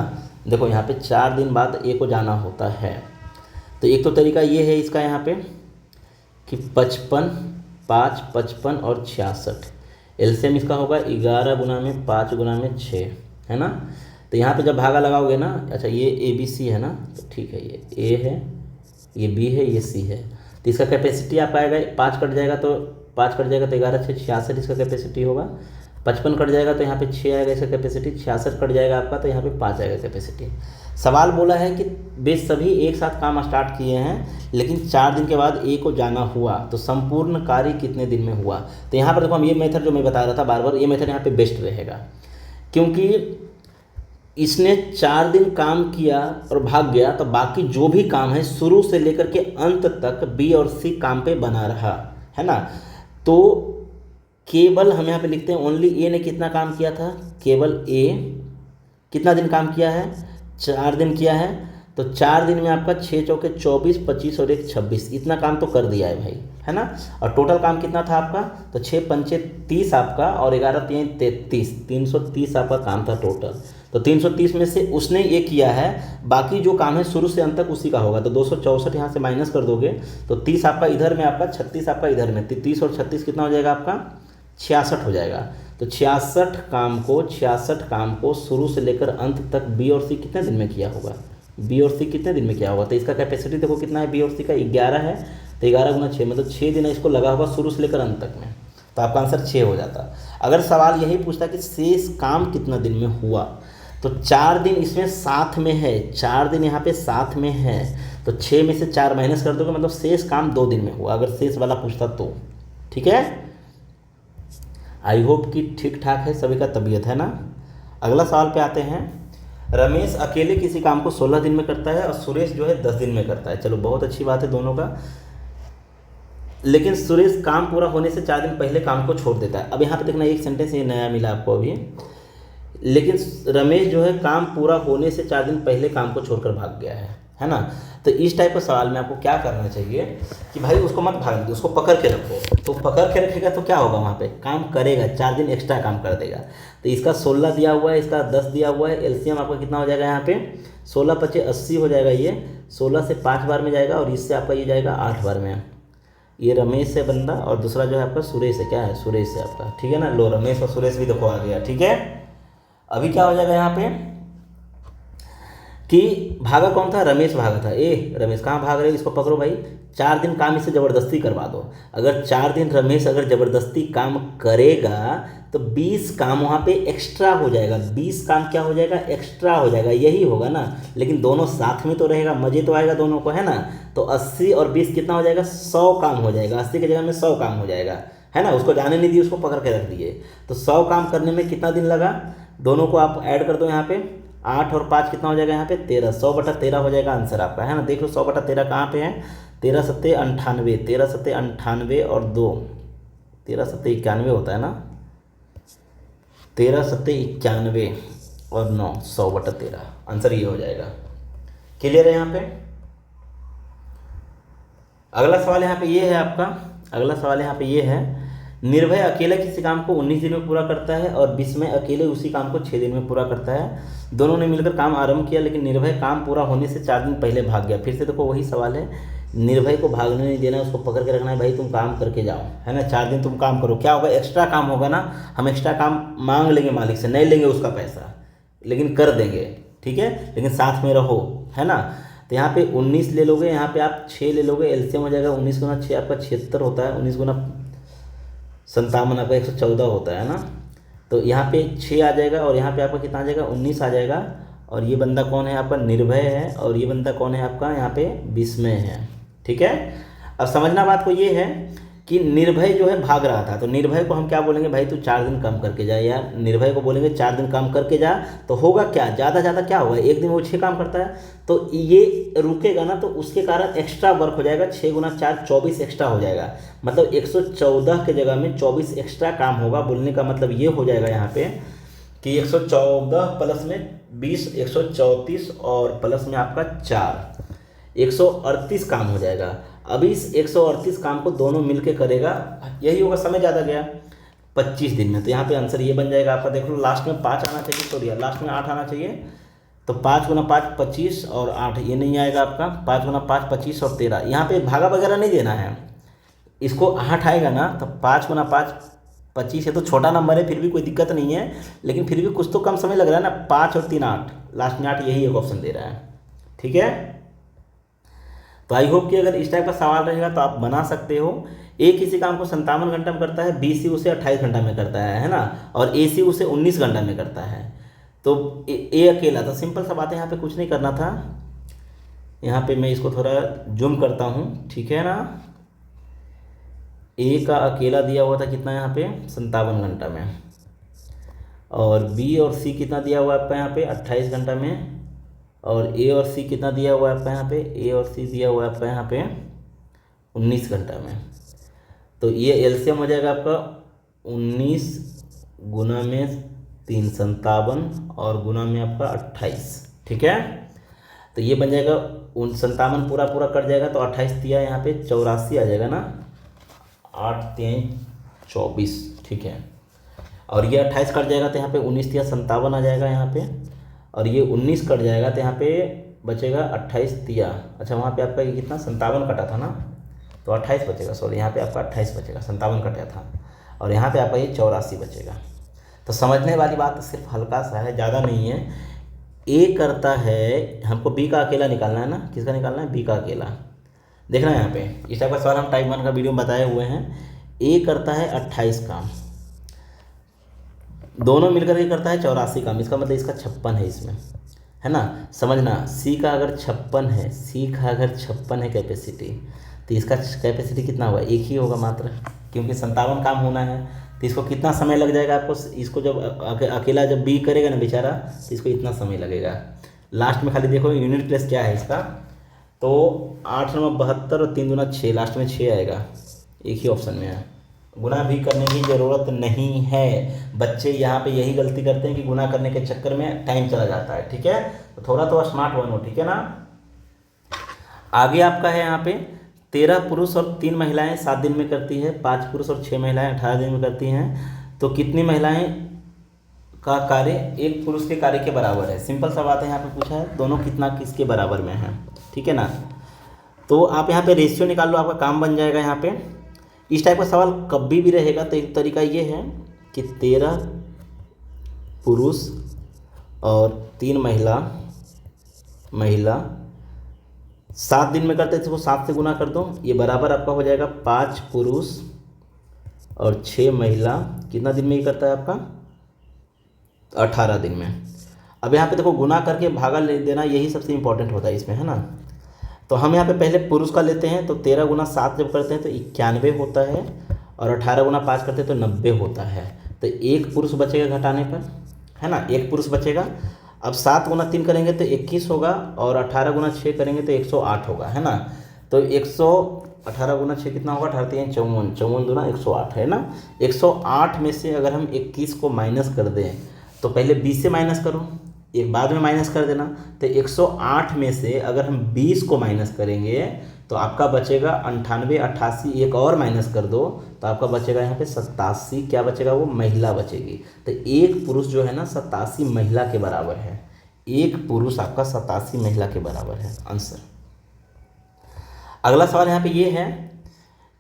देखो यहाँ पे 4 दिन बाद A को जाना होता है। तो एक तो तरीका ये है इसका यहाँ पे कि 55, 5, 55 और 66, एलसीएम इसका होगा 11 गुना में 5 गुना में 6, है ना। तो यहाँ पे जब भागा लगाओगे ना, अच्छा ये ABC है ना, तो ठीक है, ये A है, ये B है, ये C है। तो इसका कैपेसिटी आप आएगा 5 कट जाएगा तो 5 कट जाएगा तो 11 6 66 इसका कैपेसिटी होगा। 55 कट जाएगा तो यहाँ पे 6 आएगा इसका कैपेसिटी। 66 कट जाएगा आपका तो यहाँ पे 5 आएगा कैपेसिटी। सवाल बोला है कि वे सभी एक साथ काम स्टार्ट किए हैं, लेकिन 4 दिन के बाद A को जाना हुआ, तो संपूर्ण कार्य कितने दिन में हुआ। तो यहाँ पर देखो हम ये मेथड जो मैं बता रहा था बार बार, ये मेथड यहाँ पे बेस्ट रहेगा, क्योंकि इसने 4 दिन काम किया और भाग गया, तो बाकी जो भी काम है शुरू से लेकर के अंत तक B और C काम पे बना रहा, है ना। तो केवल हम यहाँ पे लिखते हैं ओनली A ने कितना काम किया था, केवल A कितना दिन काम किया है, 4 दिन किया है। तो 4 दिन में आपका 6 चौके 24, 25 और 1 26, इतना काम तो कर दिया है भाई, है ना। और टोटल काम कितना था आपका, तो 6 पंचे 30 आपका और 11 3 33, 330 आपका काम था टोटल। तो 330 में से उसने ये किया है, बाकी जो काम है शुरू से अंत तक उसी का होगा। तो 264 यहाँ से माइनस कर दोगे तो 30 आपका इधर में, आपका 36 आपका इधर में, 30 और 36 कितना हो जाएगा आपका 66 हो जाएगा। तो 66 काम को शुरू से लेकर अंत तक B और C कितने दिन में किया होगा, B और C कितने दिन में किया होगा। तो इसका कैपेसिटी देखो कितना है, B और C का 11 है, तो 11 गुना 6 मतलब 6 दिन इसको लगा होगा शुरू से लेकर अंत तक में, तो आपका आंसर 6 हो जाता। अगर सवाल यही पूछता कि शेष काम कितना दिन में हुआ, तो 4 दिन इसमें साथ में है, 4 दिन यहाँ पे साथ में है, तो 6 में से 4 माइनस कर दोगे, मतलब शेष काम 2 दिन में हुआ, अगर शेष वाला पूछता तो। ठीक है, आई होप कि ठीक ठाक है सभी का तबीयत, है ना। अगला सवाल पे आते हैं। रमेश अकेले किसी काम को 16 दिन में करता है और सुरेश जो है 10 दिन में करता है। चलो बहुत अच्छी बात है दोनों का, लेकिन सुरेश काम पूरा होने से 4 दिन पहले काम को छोड़ देता है। अब यहाँ पे देखना एक सेंटेंस ये नया मिला आपको अभी, लेकिन रमेश जो है काम पूरा होने से 4 दिन पहले काम को छोड़कर भाग गया है ना। तो इस टाइप का सवाल में आपको क्या करना चाहिए कि भाई उसको मत भागने दो, उसको पकड़ के रखो। तो पकड़ के रखेगा तो क्या होगा, वहाँ पे काम करेगा, 4 दिन एक्स्ट्रा काम कर देगा। तो इसका 16 दिया हुआ है, इसका 10 दिया हुआ है, एलसीएम आपका कितना हो जाएगा यहाँ पे 16 25 80 हो जाएगा। ये 16 से 5 बार में जाएगा और इससे आपका ये जाएगा 8 बार में। ये रमेश है बंदा और दूसरा जो है आपका सुरेश है, क्या है सुरेश है आपका, ठीक है ना। लो रमेश और सुरेश भी देखो आ गया, ठीक है। अभी क्या हो जाएगा यहाँ पे कि भागा कौन था, रमेश भागा था। रमेश कहाँ भाग रहे हो, इसको पकड़ो भाई। 4 दिन काम इससे ज़बरदस्ती करवा दो। अगर 4 दिन रमेश अगर ज़बरदस्ती काम करेगा तो 20 काम वहाँ पे एक्स्ट्रा हो जाएगा। 20 काम क्या हो जाएगा, एक्स्ट्रा हो जाएगा, यही होगा ना। लेकिन दोनों साथ में तो रहेगा, मज़े तो आएगा दोनों को, है ना। तो 80 और 20 कितना हो जाएगा, 100 काम हो जाएगा। 80 की जगह में 100 काम हो जाएगा, है ना। उसको जाने नहीं दिए, उसको पकड़ के रख दिए। तो 100 काम करने में कितना दिन लगा, दोनों को आप ऐड कर दो यहाँ पे। 8 और 5 कितना हो जाएगा यहाँ पे 13, 100/13 हो जाएगा आंसर आपका, है ना। देख लो 100/13 कहाँ पे है, 13 सत्ते 98, 13 सत्ते 98 और 2, 13 सत्ते 91 होता है ना, 13 सत्ते 91 और 9, 100/13 आंसर ये हो जाएगा। क्लियर है यहाँ पे। अगला सवाल यहाँ पे ये है आपका, अगला सवाल यहाँ पे ये है, निर्भय अकेला किसी काम को 19 दिन में पूरा करता है और विस्मय अकेले उसी काम को 6 दिन में पूरा करता है। दोनों ने मिलकर काम आरंभ किया, लेकिन निर्भय काम पूरा होने से 4 दिन पहले भाग गया। फिर से देखो वही सवाल है, निर्भय को भागने नहीं देना, उसको पकड़ के रखना है, भाई तुम काम करके जाओ, है ना। 4 दिन तुम काम करो, क्या होगा, एक्स्ट्रा काम होगा ना। हम एक्स्ट्रा काम मांग लेंगे मालिक से, नहीं लेंगे उसका पैसा, लेकिन कर देंगे, ठीक है, लेकिन साथ में रहो, है ना। तो यहाँ पे 19 ले लोगे, यहाँ पे आप 6 ले लोगे, एलसीएम हो जाएगा 19 गुना 6 आपका 76 होता है, 19 गुना 57 आपका 114 होता है ना। तो यहाँ पे 6 आ जाएगा और यहाँ पे आपका कितना आ जाएगा 19 आ जाएगा। और ये बंदा कौन है आपका, निर्भय है, और ये बंदा कौन है आपका यहाँ पे विस्मय है, ठीक है। अब समझना बात को ये है कि निर्भय जो है भाग रहा था, तो निर्भय को हम क्या बोलेंगे, भाई तू 4 दिन काम करके जा यार। निर्भय को बोलेंगे 4 दिन काम करके जा, तो होगा क्या, ज़्यादा ज़्यादा क्या होगा, एक दिन वो 6 काम करता है, तो ये रुकेगा ना, तो उसके कारण एक्स्ट्रा वर्क हो जाएगा। 6 गुना 4 24 एक्स्ट्रा हो जाएगा, मतलब 114 के जगह में 24 एक्स्ट्रा काम होगा। बोलने का मतलब ये हो जाएगा यहाँ पे कि 114 प्लस में 20 134 और प्लस में आपका 4 138 काम हो जाएगा। अभी इस 138 काम को दोनों मिल के करेगा, यही होगा, समय ज़्यादा गया 25 दिन में। तो यहाँ पे आंसर ये बन जाएगा आपका, देख लो लास्ट में 5 आना चाहिए, सॉरी लास्ट में 8 आना चाहिए। तो 5 गुना 5 25 और 8 ये नहीं आएगा आपका, 5 गुना 5 25 और 13, यहाँ पे भागा वगैरह नहीं देना है, इसको 8 आएगा ना, तो 5 गुना 5 25 है, तो छोटा नंबर है फिर भी कोई दिक्कत नहीं है, लेकिन फिर भी कुछ तो कम समय लग रहा है ना, 5 और 3 8, लास्ट में 8, यही एक ऑप्शन दे रहा है। ठीक है, तो आई होप कि अगर इस टाइप का सवाल रहेगा तो आप बना सकते हो। ए किसी काम को 57 घंटा में करता है, बी सी उसे 28 घंटा में करता है ना, और ए सी उसे 19 घंटा में करता है। तो ए अकेला, तो सिंपल सा बात है, यहाँ पे कुछ नहीं करना था। यहाँ पे मैं इसको थोड़ा जूम करता हूँ, ठीक है ना। ए का अकेला दिया हुआ था कितना यहाँ पे 57 घंटा में, और बी और सी कितना दिया हुआ है आपका यहाँ पे 28 घंटा में, और ए और सी कितना दिया हुआ है आपका यहाँ पे, ए और सी दिया हुआ है आपका यहाँ पे 19 घंटा में। तो ये एलसीएम हो जाएगा आपका 19 गुना में 3 57 और गुना में आपका 28। ठीक है, तो ये बन जाएगा 57 पूरा पूरा कट जाएगा, तो 28 दिया यहाँ पे 84 आ जाएगा ना, 8 3 24। ठीक है, और ये 28 कट जाएगा तो यहाँ पे 19 दिया 57 आ जाएगा यहाँ पे, और ये 19 कट जाएगा तो यहाँ पे बचेगा 28 दिया, अच्छा वहाँ पे आपका ये कितना 57 कटा था ना, तो 28 बचेगा, सॉरी यहाँ पे आपका 28 बचेगा, 57 कटा था, और यहाँ पे आपका ये 84 बचेगा। तो समझने वाली बात सिर्फ हल्का सा है, ज़्यादा नहीं है। ए करता है, हमको बी का अकेला निकालना है ना, किसका निकालना है, बी का अकेला। देखना यहाँ पे इस टाइप का सवाल हम टाइप 1 का वीडियो में बताए हुए हैं। ए करता है 28 काम, दोनों मिलकर के करता है 84 काम, इसका मतलब इसका 56 है इसमें, है ना। समझना, सी का अगर 56 है, सी का अगर 56 है कैपेसिटी, तो इसका कैपेसिटी कितना होगा, एक ही होगा मात्र, क्योंकि 57 काम होना है। तो इसको कितना समय लग जाएगा आपको, इसको जब अकेला जब बी करेगा ना बेचारा, तो इसको इतना समय लगेगा। लास्ट में खाली देखो यूनिट प्लेस क्या है इसका, तो 8 9 72 और 3 दूना 6, लास्ट में 6 आएगा, एक ही ऑप्शन में है। गुना भी करने की ज़रूरत नहीं है, बच्चे यहाँ पे यही गलती करते हैं कि गुना करने के चक्कर में टाइम चला जाता है। ठीक है, तो थोड़ा तो स्मार्ट बनो, ठीक है ना। आगे आपका है यहाँ पे 13 पुरुष और 3 महिलाएं 7 दिन में करती है, 5 पुरुष और 6 महिलाएं 18 दिन में करती हैं। तो कितनी महिलाएं का कार्य एक पुरुष के कार्य के बराबर है। सिंपल सा बात है, यहाँ पे पूछा है दोनों कितना किसके बराबर में है, ठीक है ना। तो आप यहाँ पे रेशियो निकाल लो, आपका काम बन जाएगा। यहाँ पे इस टाइप का सवाल कभी भी रहेगा तो एक तरीका ये है कि 13 पुरुष और 3 महिला 7 दिन में करते थे, वो 7 से गुना कर दो, ये बराबर आपका हो जाएगा 5 पुरुष और 6 महिला, कितना दिन में ये करता है आपका 18 दिन में। अब यहाँ पे देखो गुना करके भागा ले देना, यही सबसे इंपॉर्टेंट होता है इसमें, है ना। तो हम यहाँ पे पहले पुरुष का लेते हैं, तो 13 गुना 7 जब करते हैं तो 91 होता है, और 18 गुना 5 करते हैं तो 90 होता है। तो एक पुरुष बचेगा घटाने पर, है ना, एक पुरुष बचेगा। अब 7 गुना 3 करेंगे तो 21 होगा, और 18 गुना 6 करेंगे तो 108 होगा, है ना। तो 18 गुना 6 कितना होगा, 18 3 54, 54 दूना 108, है ना। 108 में से अगर हम 21 को माइनस कर दें, तो पहले 20 से माइनस करो, एक बाद में माइनस कर देना। तो 108 में से अगर हम 20 को माइनस करेंगे तो आपका बचेगा 98, 88, एक और माइनस कर दो तो आपका बचेगा यहाँ पे 87, क्या बचेगा, वो महिला बचेगी। तो एक पुरुष जो है ना 87 महिला के बराबर है, एक पुरुष आपका 87 महिला के बराबर है आंसर। अगला सवाल यहाँ पे ये है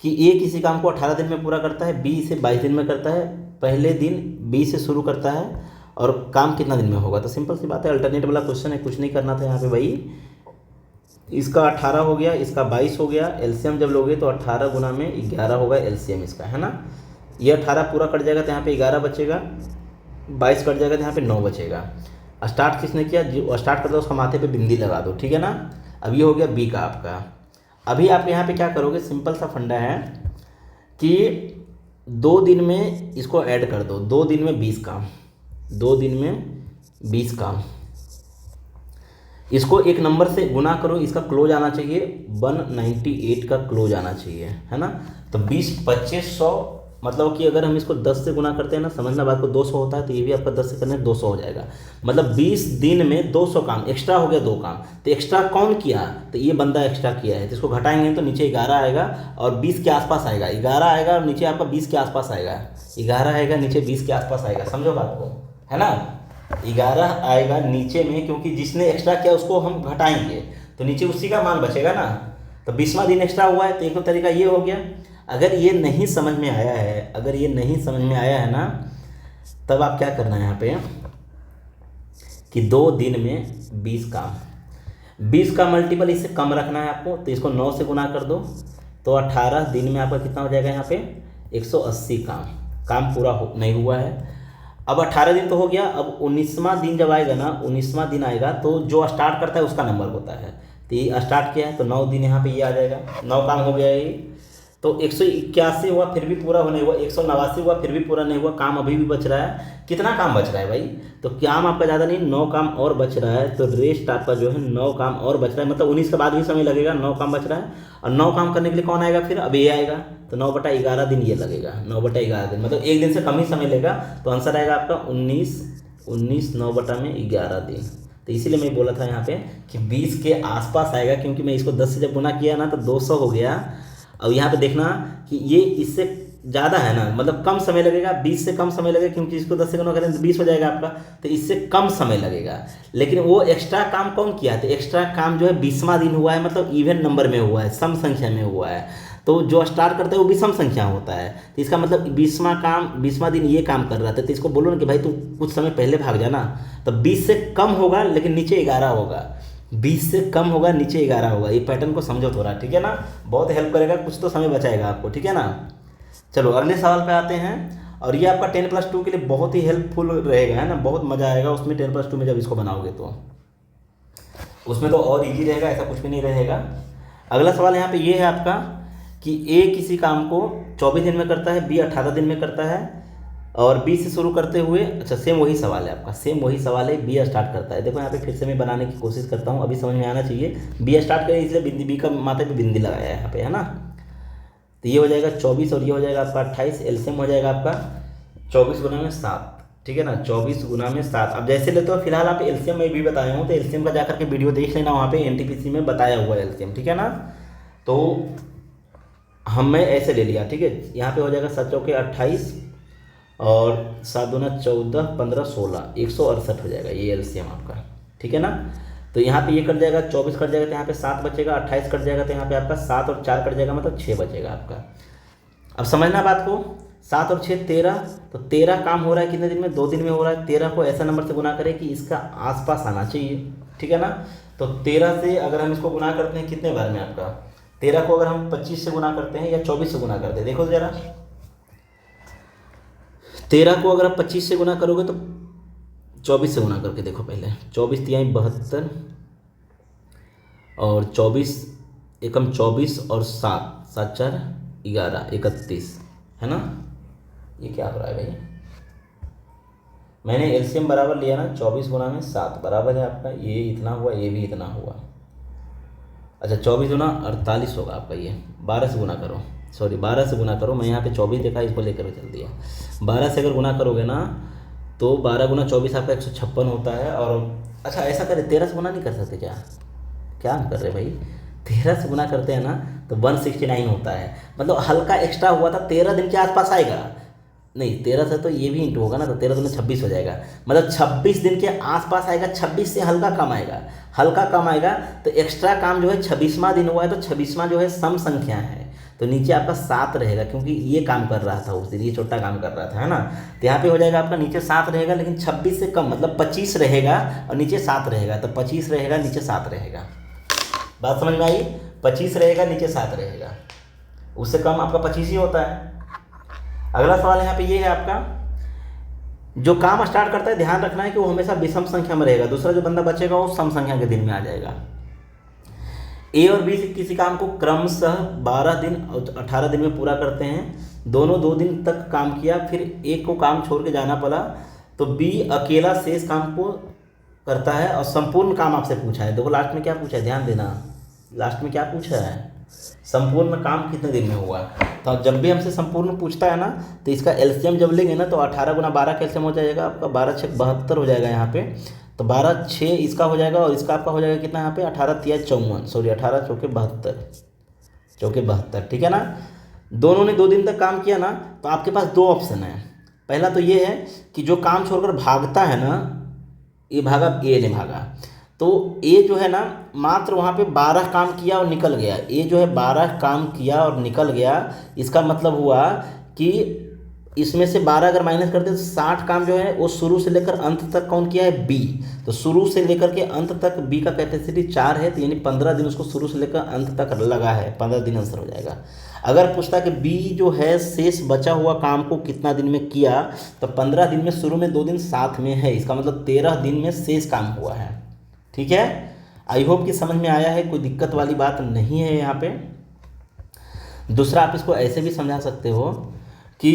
कि ए किसी काम को 18 दिन में पूरा करता है, बी इसे 22 दिन में करता है। पहले दिन बी से शुरू करता है और काम कितना दिन में होगा। तो सिंपल सी बात है, अल्टरनेट वाला क्वेश्चन है, कुछ नहीं करना था यहाँ पे भाई। इसका 18 हो गया, इसका 22 हो गया, एलसीएम जब लोगे तो 18 गुना में 11 होगा एलसीएम इसका, है ना। ये 18 पूरा कट जाएगा तो यहाँ पे 11 बचेगा, 22 कट जाएगा तो यहाँ पे 9 बचेगा। स्टार्ट किसने किया, जो स्टार्ट करता है उसका माथे पे बिंदी लगा दो, ठीक है ना। अब ये हो गया बी का आपका। अभी आप यहाँ पे क्या करोगे, सिंपल सा फंडा है कि 2 दिन में इसको ऐड कर दो, 2 दिन में 20 काम, 2 दिन में 20 काम, इसको एक नंबर से गुना करो, इसका क्लोज आना चाहिए 198 का क्लोज आना चाहिए, है ना। तो 20 2500 मतलब कि अगर हम इसको 10 से गुना करते हैं ना, समझना बात को, 200 होता है, तो ये भी आपका 10 से करने 200 हो जाएगा। मतलब 20 दिन में 200 काम एक्स्ट्रा हो गया, 2 काम। तो एक्स्ट्रा कौन किया? तो ये बंदा एक्स्ट्रा किया है। तो इसको घटाएंगे तो नीचे 11 आएगा और 20 के आसपास आएगा। 11 आएगा और नीचे आपका 20 के आसपास आएगा। 11 आएगा, नीचे 20 के आसपास आएगा। समझो बात को, है ना। 11 आएगा नीचे में, क्योंकि जिसने एक्स्ट्रा किया उसको हम घटाएंगे तो नीचे उसी का मान बचेगा ना। तो 20वां दिन एक्स्ट्रा हुआ है, तो एक तो तरीका ये हो गया। अगर ये नहीं समझ में आया है, अगर ये नहीं समझ में आया है ना, तब आप क्या करना है यहाँ पे कि 2 दिन में 20 काम, 20 का मल्टीपल इससे कम रखना है आपको। तो इसको 9 से गुना कर दो, तो 18 दिन में आपका कितना हो जाएगा यहाँ पे 180 काम पूरा नहीं हुआ है। अब 18 दिन तो हो गया। अब 19वां दिन जब आएगा ना, 19वां दिन आएगा तो जो स्टार्ट करता है उसका नंबर होता है। तो ये स्टार्ट किया है तो 9 दिन यहाँ पे ये आ जाएगा। 9 काम हो गया ये। तो 181 हुआ फिर भी पूरा नहीं हुआ, 189 हुआ फिर भी पूरा नहीं हुआ, काम अभी भी बच रहा है। कितना काम बच रहा है भाई? तो काम आपका ज़्यादा नहीं, 9 काम और बच रहा है। तो रेस्ट आपका जो है 9 काम और बच रहा है, मतलब 19 के बाद भी समय लगेगा, 9 काम बच रहा है। और 9 काम करने के लिए कौन आएगा फिर? अब ये आएगा। तो 9/11 दिन ये लगेगा, 9/11 दिन, मतलब एक दिन से कम ही समय लेगा। तो आंसर आएगा आपका 19 9/11 दिन। तो इसीलिए मैं बोला था यहाँ पे कि 20 के आसपास आएगा, क्योंकि मैं इसको 10 से जब गुना किया ना तो 200 हो गया। अब यहाँ पे देखना कि ये इससे ज़्यादा है ना, मतलब कम समय लगेगा, 20 से कम समय लगेगा, क्योंकि इसको 10 से गुना करें तो 20 हो जाएगा आपका। तो इससे कम समय लगेगा। लेकिन वो एक्स्ट्रा काम कौन किया है? तो एक्स्ट्रा काम जो है 20वां दिन हुआ है, मतलब इवन नंबर में हुआ है, सम संख्या में हुआ है। तो जो स्टार्ट करता है वो भी सम संख्या होता है। तो इसका मतलब 20वां दिन ये काम कर रहा था। तो इसको बोलो ना कि भाई तू कुछ समय पहले भाग जाना। तो 20 से कम होगा लेकिन नीचे 11 होगा, 20 से कम होगा नीचे 11 होगा। ये पैटर्न को समझो थोड़ा, ठीक है ना। बहुत हेल्प करेगा, कुछ तो समय बचाएगा आपको, ठीक है ना। चलो अगले सवाल पे आते हैं। और ये आपका 10+2 के लिए बहुत ही हेल्पफुल रहेगा, है ना। बहुत मज़ा आएगा उसमें 10+2 में जब इसको बनाओगे तो उसमें तो और इजी रहेगा, ऐसा कुछ भी नहीं रहेगा। अगला सवाल यहाँ पे ये है आपका कि ए किसी काम को 24 दिन में करता है, बी 18 दिन में करता है, और बी से शुरू करते हुए, अच्छा सेम वही सवाल है आपका, सेम वही सवाल है। बी स्टार्ट करता है। देखो यहाँ पे फिर से मैं बनाने की कोशिश करता हूँ, अभी समझ में आना चाहिए। बी स्टार्ट करें इसलिए बिंदी, बी का माथे पे बिंदी लगाया है यहाँ पे, है ना। तो ये हो जाएगा 24 और ये हो जाएगा आपका 28। एलसीएम हो जाएगा आपका 24 गुना में 7, ठीक है ना। 24 गुना में 7। अब जैसे लेते हो, फिलहाल आप एलसीएम में भी बताया हूँ, तो एलसीएम का जाकर के वीडियो देख लेना, वहाँ पे एनटीपीसी में बताया हुआ है एलसीएम, ठीक है ना। तो हमने ऐसे ले लिया, ठीक है। यहाँ पे हो जाएगा 7 चौके 28 और 7 दूना 14, 15, 16, 168 हो जाएगा ये एलसीएम आपका, ठीक है ना। तो यहाँ पे ये कट जाएगा, 24 कट जाएगा तो यहाँ पे 7 बचेगा, 28 कट जाएगा तो यहाँ पे आपका 7 और 4 कट जाएगा, मतलब 6 बचेगा आपका। अब समझना बात को, 7 और 6 13। तो 13 काम हो रहा है कितने दिन में? 2 दिन में हो रहा है। 13 को ऐसा नंबर से गुना करें कि इसका आसपास आना चाहिए, ठीक है ना। तो 13 से अगर हम इसको गुना करते हैं कितने बार में आपका, 13 को अगर हम 25 से गुना करते हैं या 24 से गुना करते हैं, देखो जरा, 13 को अगर आप 25 से गुना करोगे तो 24 से गुना करके देखो पहले। 24 तिहाई 72 और 24 एकम 24 और 7 7 4 11 31, है ना। ये क्या हो रहा है भाई? मैंने एलसीएम बराबर लिया ना, 24 गुना में 7 बराबर है आपका, ये इतना हुआ, ये भी इतना हुआ। अच्छा 24 गुना 48 होगा आपका। ये 12 से गुना करो, सॉरी 12 से गुना करो। मैं यहाँ पे 24 देखा, इसको लेकर चल दिया। 12 से अगर गुना करोगे ना तो 12 गुना 24 आपका 156 होता है। और अच्छा ऐसा करें, 13 से गुना नहीं कर सकते क्या? क्या हम कर रहे भाई? 13 से गुना करते हैं ना तो 169 होता है, मतलब हल्का एक्स्ट्रा हुआ था, 13 दिन के आसपास आएगा। नहीं 13 से तो ये भी इंटू होगा ना, तो 13 दूनी 26 हो जाएगा, मतलब 26 दिन के आसपास आएगा। 26 से हल्का कम आएगा, हल्का कम आएगा। तो एक्स्ट्रा काम जो है 26वां दिन हुआ है, तो 26वां जो है सम संख्या है, तो नीचे आपका 7 रहेगा, क्योंकि ये काम कर रहा था उस दिन, ये छोटा काम कर रहा था, है ना। तो यहाँ पे हो जाएगा आपका नीचे 7 रहेगा, लेकिन 26 से कम, मतलब 25 रहेगा और नीचे 7 रहेगा। तो 25 रहेगा नीचे 7 रहेगा, बात समझ में आई? 25 रहेगा नीचे 7 रहेगा, उससे कम आपका 25 ही होता है। अगला सवाल यहाँ पे ये है आपका, जो काम स्टार्ट करता है ध्यान रखना है कि वो हमेशा विषम संख्या में रहेगा, दूसरा जो बंदा बचेगा वो सम संख्या के दिन में आ जाएगा। ए और बी किसी काम को क्रमशः 12 दिन और 18 दिन में पूरा करते हैं। दोनों 2 दिन तक काम किया, फिर एक को काम छोड़ के जाना पड़ा, तो बी अकेला शेष काम को करता है और संपूर्ण काम आपसे पूछा है। देखो लास्ट में क्या पूछा है, ध्यान देना, लास्ट में क्या पूछा है, संपूर्ण काम कितने दिन में हुआ। तो जब भी हमसे संपूर्ण पूछता है ना, तो इसका एलसीएम जब लेंगे ना, तो 18 गुना 12 का एलसीएम हो जाएगा आपका 12 छः 72 हो जाएगा यहाँ पे। तो 12 6 इसका हो जाएगा और इसका आपका हो जाएगा कितना यहाँ पे 18 तिया 54, सॉरी 18 चौके 72, ठीक है ना। दोनों ने 2 दिन तक काम किया ना, तो आपके पास 2 ऑप्शन है। पहला तो ये है कि जो काम छोड़कर भागता है ना, ये भागा, ए ने भागा, तो ए जो है ना मात्र वहाँ पे 12 काम किया और निकल गया। ए जो है 12 काम किया और निकल गया, इसका मतलब हुआ कि इसमें से 12 अगर माइनस करते तो 60 काम जो है वो शुरू से लेकर अंत तक कौन किया है, बी। तो शुरू से लेकर के अंत तक बी का कैपेसिटी 4 है, तो यानी 15 दिन उसको शुरू से लेकर अंत तक लगा है, 15 दिन आंसर हो जाएगा। अगर पूछता कि बी जो है शेष बचा हुआ काम को कितना दिन में किया, तो 15 दिन में शुरू में 2 दिन साथ में है, इसका मतलब 13 दिन में शेष काम हुआ है। ठीक है, आई होप कि समझ में आया है, कोई दिक्कत वाली बात नहीं है यहाँ पे। दूसरा आप इसको ऐसे भी समझा सकते हो कि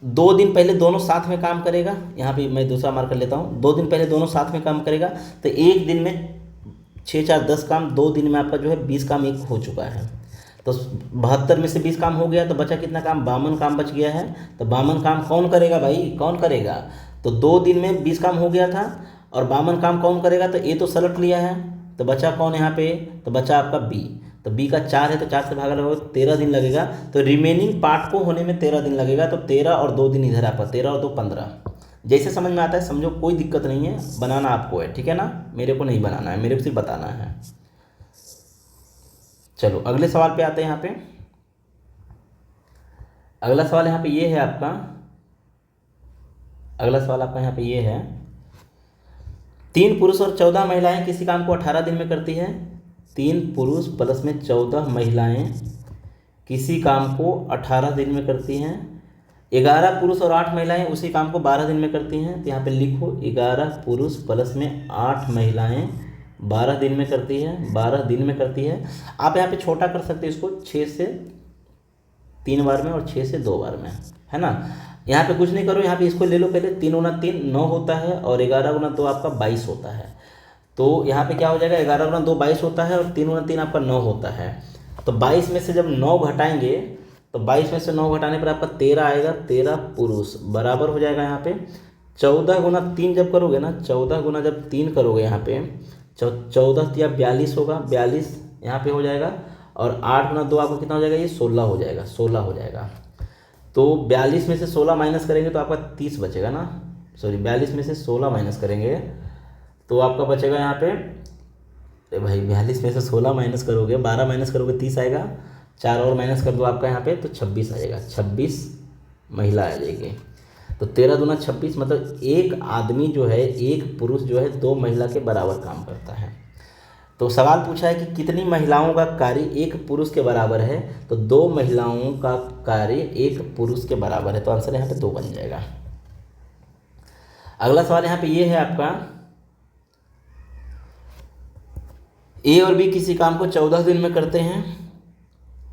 2 दिन पहले दोनों साथ में काम करेगा, यहाँ पे मैं दूसरा मार्क कर लेता हूँ। 2 दिन पहले दोनों साथ में काम करेगा, तो एक दिन में 6 4 10 काम, 2 दिन में आपका जो है 20 काम एक हो चुका है। तो 72 में से 20 काम हो गया, तो बचा कितना काम, 52 काम बच गया है। तो 52 काम कौन करेगा भाई, कौन करेगा। तो 2 दिन में 20 काम हो गया था और 52 काम कौन करेगा, तो ए तो सलट लिया है, तो बचा कौन यहाँ पे, तो बचा आपका बी। तो बी का 4 है, तो 4 से भागा लगेगा 13 दिन लगेगा। तो रिमेनिंग पार्ट को होने में 13 दिन लगेगा, तो 13 और 2 दिन इधर आपका 13 और 2 15। जैसे समझ में आता है समझो, कोई दिक्कत नहीं है, बनाना आपको है, ठीक है ना, मेरे को नहीं बनाना है, मेरे को सिर्फ बताना है। चलो अगले सवाल पे आते हैं। यहाँ पे अगला सवाल यहाँ पे ये है आपका, अगला सवाल आपका यहाँ पे ये है, 3 पुरुष और 14 महिलाएं किसी काम को 18 दिन में करती है। 3 पुरुष प्लस में 14 महिलाएं किसी काम को 18 दिन में करती हैं। 11 पुरुष और 8 महिलाएं उसी काम को 12 दिन में करती हैं। तो यहाँ पे लिखो 11 पुरुष प्लस में 8 महिलाएं 12 दिन में करती है, 12 दिन में करती है। आप यहाँ पे छोटा कर सकते हैं इसको, 6 से 3 बार में और 6 से 2 बार में, है ना। यहाँ पे कुछ नहीं करो, यहाँ पे इसको ले लो पहले, 3 गुना 3 9 होता है और 11 गुना 2 आपका 22 होता है। तो यहाँ पे क्या हो जाएगा, 11 गुना 2 22 होता है और 3 गुना 3 आपका 9 होता है। तो 22 में से जब 9 घटाएंगे, तो 22 में से 9 घटाने पर आपका 13 आएगा, 13 पुरुष बराबर हो जाएगा यहाँ पे 14 गुना 3 जब करोगे ना, 14 गुना जब 3 करोगे यहाँ पे 14 या 42 होगा, 42 यहाँ पे हो जाएगा। और 8 गुना 2 आपको कितना हो जाएगा, ये 16 हो जाएगा, 16 हो जाएगा। तो 42 में से 16 माइनस करेंगे तो आपका 30 बचेगा ना, सॉरी 42 में से 16 माइनस करेंगे तो आपका बचेगा यहाँ पे, भाई 42 में से 16 माइनस करोगे, 12 माइनस करोगे 30 आएगा, 4 और माइनस कर दो आपका यहाँ पे तो 26 आएगा, 26 महिला आ जाएगी। तो 13 दूना 26, मतलब एक आदमी जो है, एक पुरुष जो है 2 महिला के बराबर काम करता है। तो सवाल पूछा है कि कितनी महिलाओं का कार्य एक पुरुष के बराबर है, तो 2 महिलाओं का कार्य एक पुरुष के बराबर है, तो आंसर यहाँ पे 2 बन जाएगा। अगला सवाल यहाँ पे ये है आपका, ए और बी किसी काम को 14 दिन में करते हैं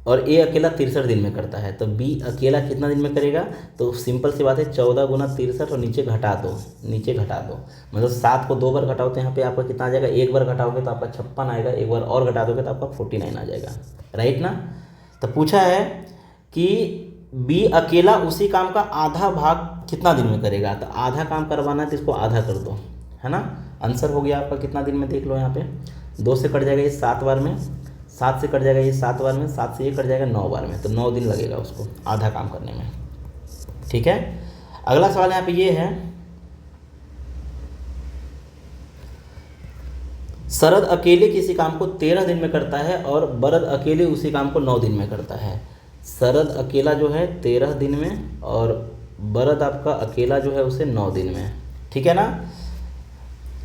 और ए अकेला 63 दिन में करता है, तो बी अकेला कितना दिन में करेगा। तो सिंपल सी बात है, 14 गुना 63 और नीचे घटा दो, नीचे घटा दो, मतलब 7 को 2 बार घटाओ तो यहाँ पे आपका कितना आ जाएगा, 1 बार घटाओगे तो आपका 56 आएगा, 1 बार और घटा दोगे तो आपका 49 आ जाएगा, राइट ना। तो पूछा है कि बी अकेला उसी काम का आधा भाग कितना दिन में करेगा, तो आधा काम करवाना है तो इसको आधा कर दो, है ना। आंसर हो गया आपका कितना दिन में, देख लो यहाँ पे 2 से कट जाएगा ये 7 बार में, 7 से कट जाएगा ये 7 बार में, 7 से ये कट जाएगा 9 बार में, तो 9 दिन लगेगा उसको आधा काम करने में, ठीक है। अगला सवाल यहाँ पे ये है, शरद अकेले किसी काम को 13 दिन में करता है और बरद अकेले उसी काम को 9 दिन में करता है। शरद अकेला जो है 13 दिन में और बरद आपका अकेला जो है उसे 9 दिन में, ठीक है ना।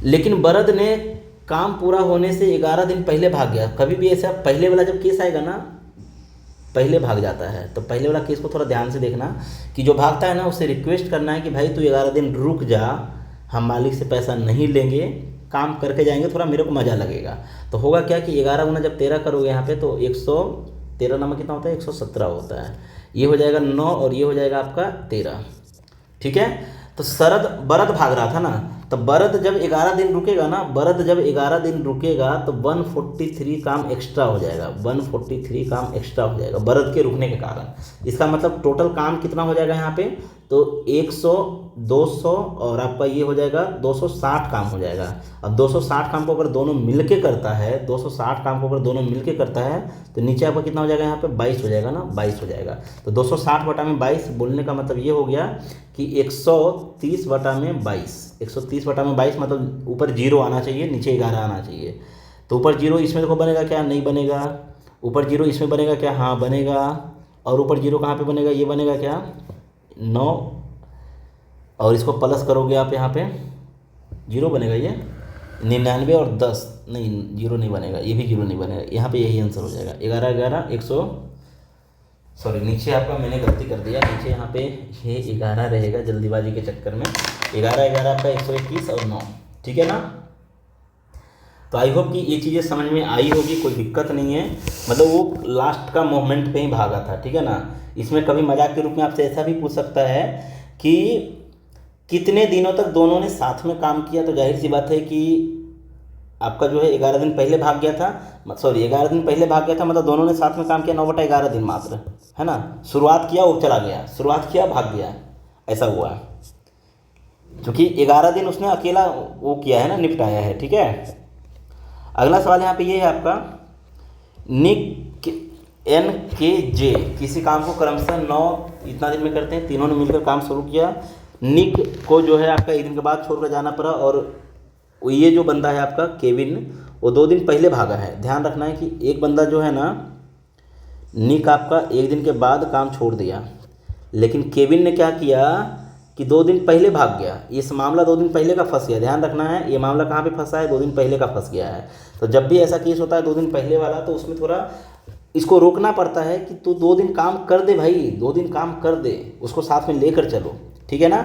लेकिन बरद ने काम पूरा होने से 11 दिन पहले भाग गया। कभी भी ऐसा पहले वाला जब केस आएगा ना, पहले भाग जाता है, तो पहले वाला केस को थोड़ा ध्यान से देखना कि जो भागता है ना उससे रिक्वेस्ट करना है कि भाई तू 11 दिन रुक जा, हम मालिक से पैसा नहीं लेंगे, काम करके जाएंगे, थोड़ा मेरे को मज़ा लगेगा। तो होगा क्या कि 11 गुना जब 13 करोगे यहाँ पे तो 113 नंबर कितना होता है, 117 होता है, ये हो जाएगा 9 और ये हो जाएगा आपका 13, ठीक है। तो शरद बरद भाग रहा था ना, तो बरद जब 11 दिन रुकेगा ना, बरद जब 11 दिन रुकेगा तो 143 काम एक्स्ट्रा हो जाएगा, 143 काम एक्स्ट्रा हो जाएगा बरद के रुकने के कारण। इसका मतलब टोटल काम कितना हो जाएगा यहाँ पे, तो 100, 200 और आपका ये हो जाएगा 260 काम हो जाएगा। अब 260 काम को अगर दोनों मिलके करता है, 260 काम को अगर दोनों मिलके करता है तो नीचे आपका कितना हो जाएगा, यहाँ पे 22 हो जाएगा ना, 22 हो जाएगा। तो 260 बटा में 22 बोलने का मतलब ये हो गया कि 130 बटा में 22, 130 बटा में 22 मतलब ऊपर 0 आना चाहिए, नीचे 11 आना चाहिए। तो ऊपर 0 इसमें देखो बनेगा क्या, नहीं बनेगा। ऊपर 0 इसमें बनेगा क्या, हाँ बनेगा। और ऊपर 0 कहाँ पे बनेगा, ये बनेगा क्या 9, और इसको प्लस करोगे आप यहाँ पे 0 बनेगा, ये 99 और 10 नहीं 0 नहीं बनेगा, ये भी 0 नहीं बनेगा। यहाँ पे यही आंसर हो जाएगा 11 11 100, सॉरी नीचे आपका मैंने गलती कर दिया, नीचे यहाँ पे ये 11 रहेगा जल्दीबाजी के चक्कर में, 11 11 आपका 121 और 9, ठीक है ना। तो आई होप कि ये चीज़ें समझ में आई होगी, कोई दिक्कत नहीं है। मतलब वो लास्ट का मोमेंट पे ही भागा था, ठीक है ना। इसमें कभी मजाक के रूप में आपसे ऐसा भी पूछ सकता है कि कितने दिनों तक दोनों ने साथ में काम किया, तो जाहिर सी बात है कि आपका जो है 11 दिन पहले भाग गया था, सॉरी 11 दिन पहले भाग गया था, मतलब दोनों ने साथ में काम किया 9/11 दिन मात्र, है ना। शुरुआत किया वो चला गया, शुरुआत किया भाग गया, ऐसा हुआ क्योंकि 11 दिन उसने अकेला वो किया है ना, निपटाया है, ठीक है। अगला सवाल यहाँ पे ये है आपका, निक एन के जे किसी काम को क्रमशः 9 इतना दिन में करते हैं, तीनों ने मिलकर काम शुरू किया। निक को जो है आपका 1 दिन के बाद छोड़कर जाना पड़ा, और ये जो बंदा है आपका केविन वो 2 दिन पहले भागा है। ध्यान रखना है कि एक बंदा जो है ना, निक आपका 1 दिन के बाद काम छोड़ दिया, लेकिन केविन ने क्या किया कि 2 दिन पहले भाग गया। ये मामला 2 दिन पहले का फंस गया, ध्यान रखना है ये मामला कहाँ पे फंसा है, 2 दिन पहले का फंस गया है। तो जब भी ऐसा केस होता है 2 दिन पहले वाला, तो उसमें थोड़ा इसको रोकना पड़ता है कि तू 2 दिन काम कर दे भाई, 2 दिन काम कर दे, उसको साथ में लेकर चलो, ठीक है ना।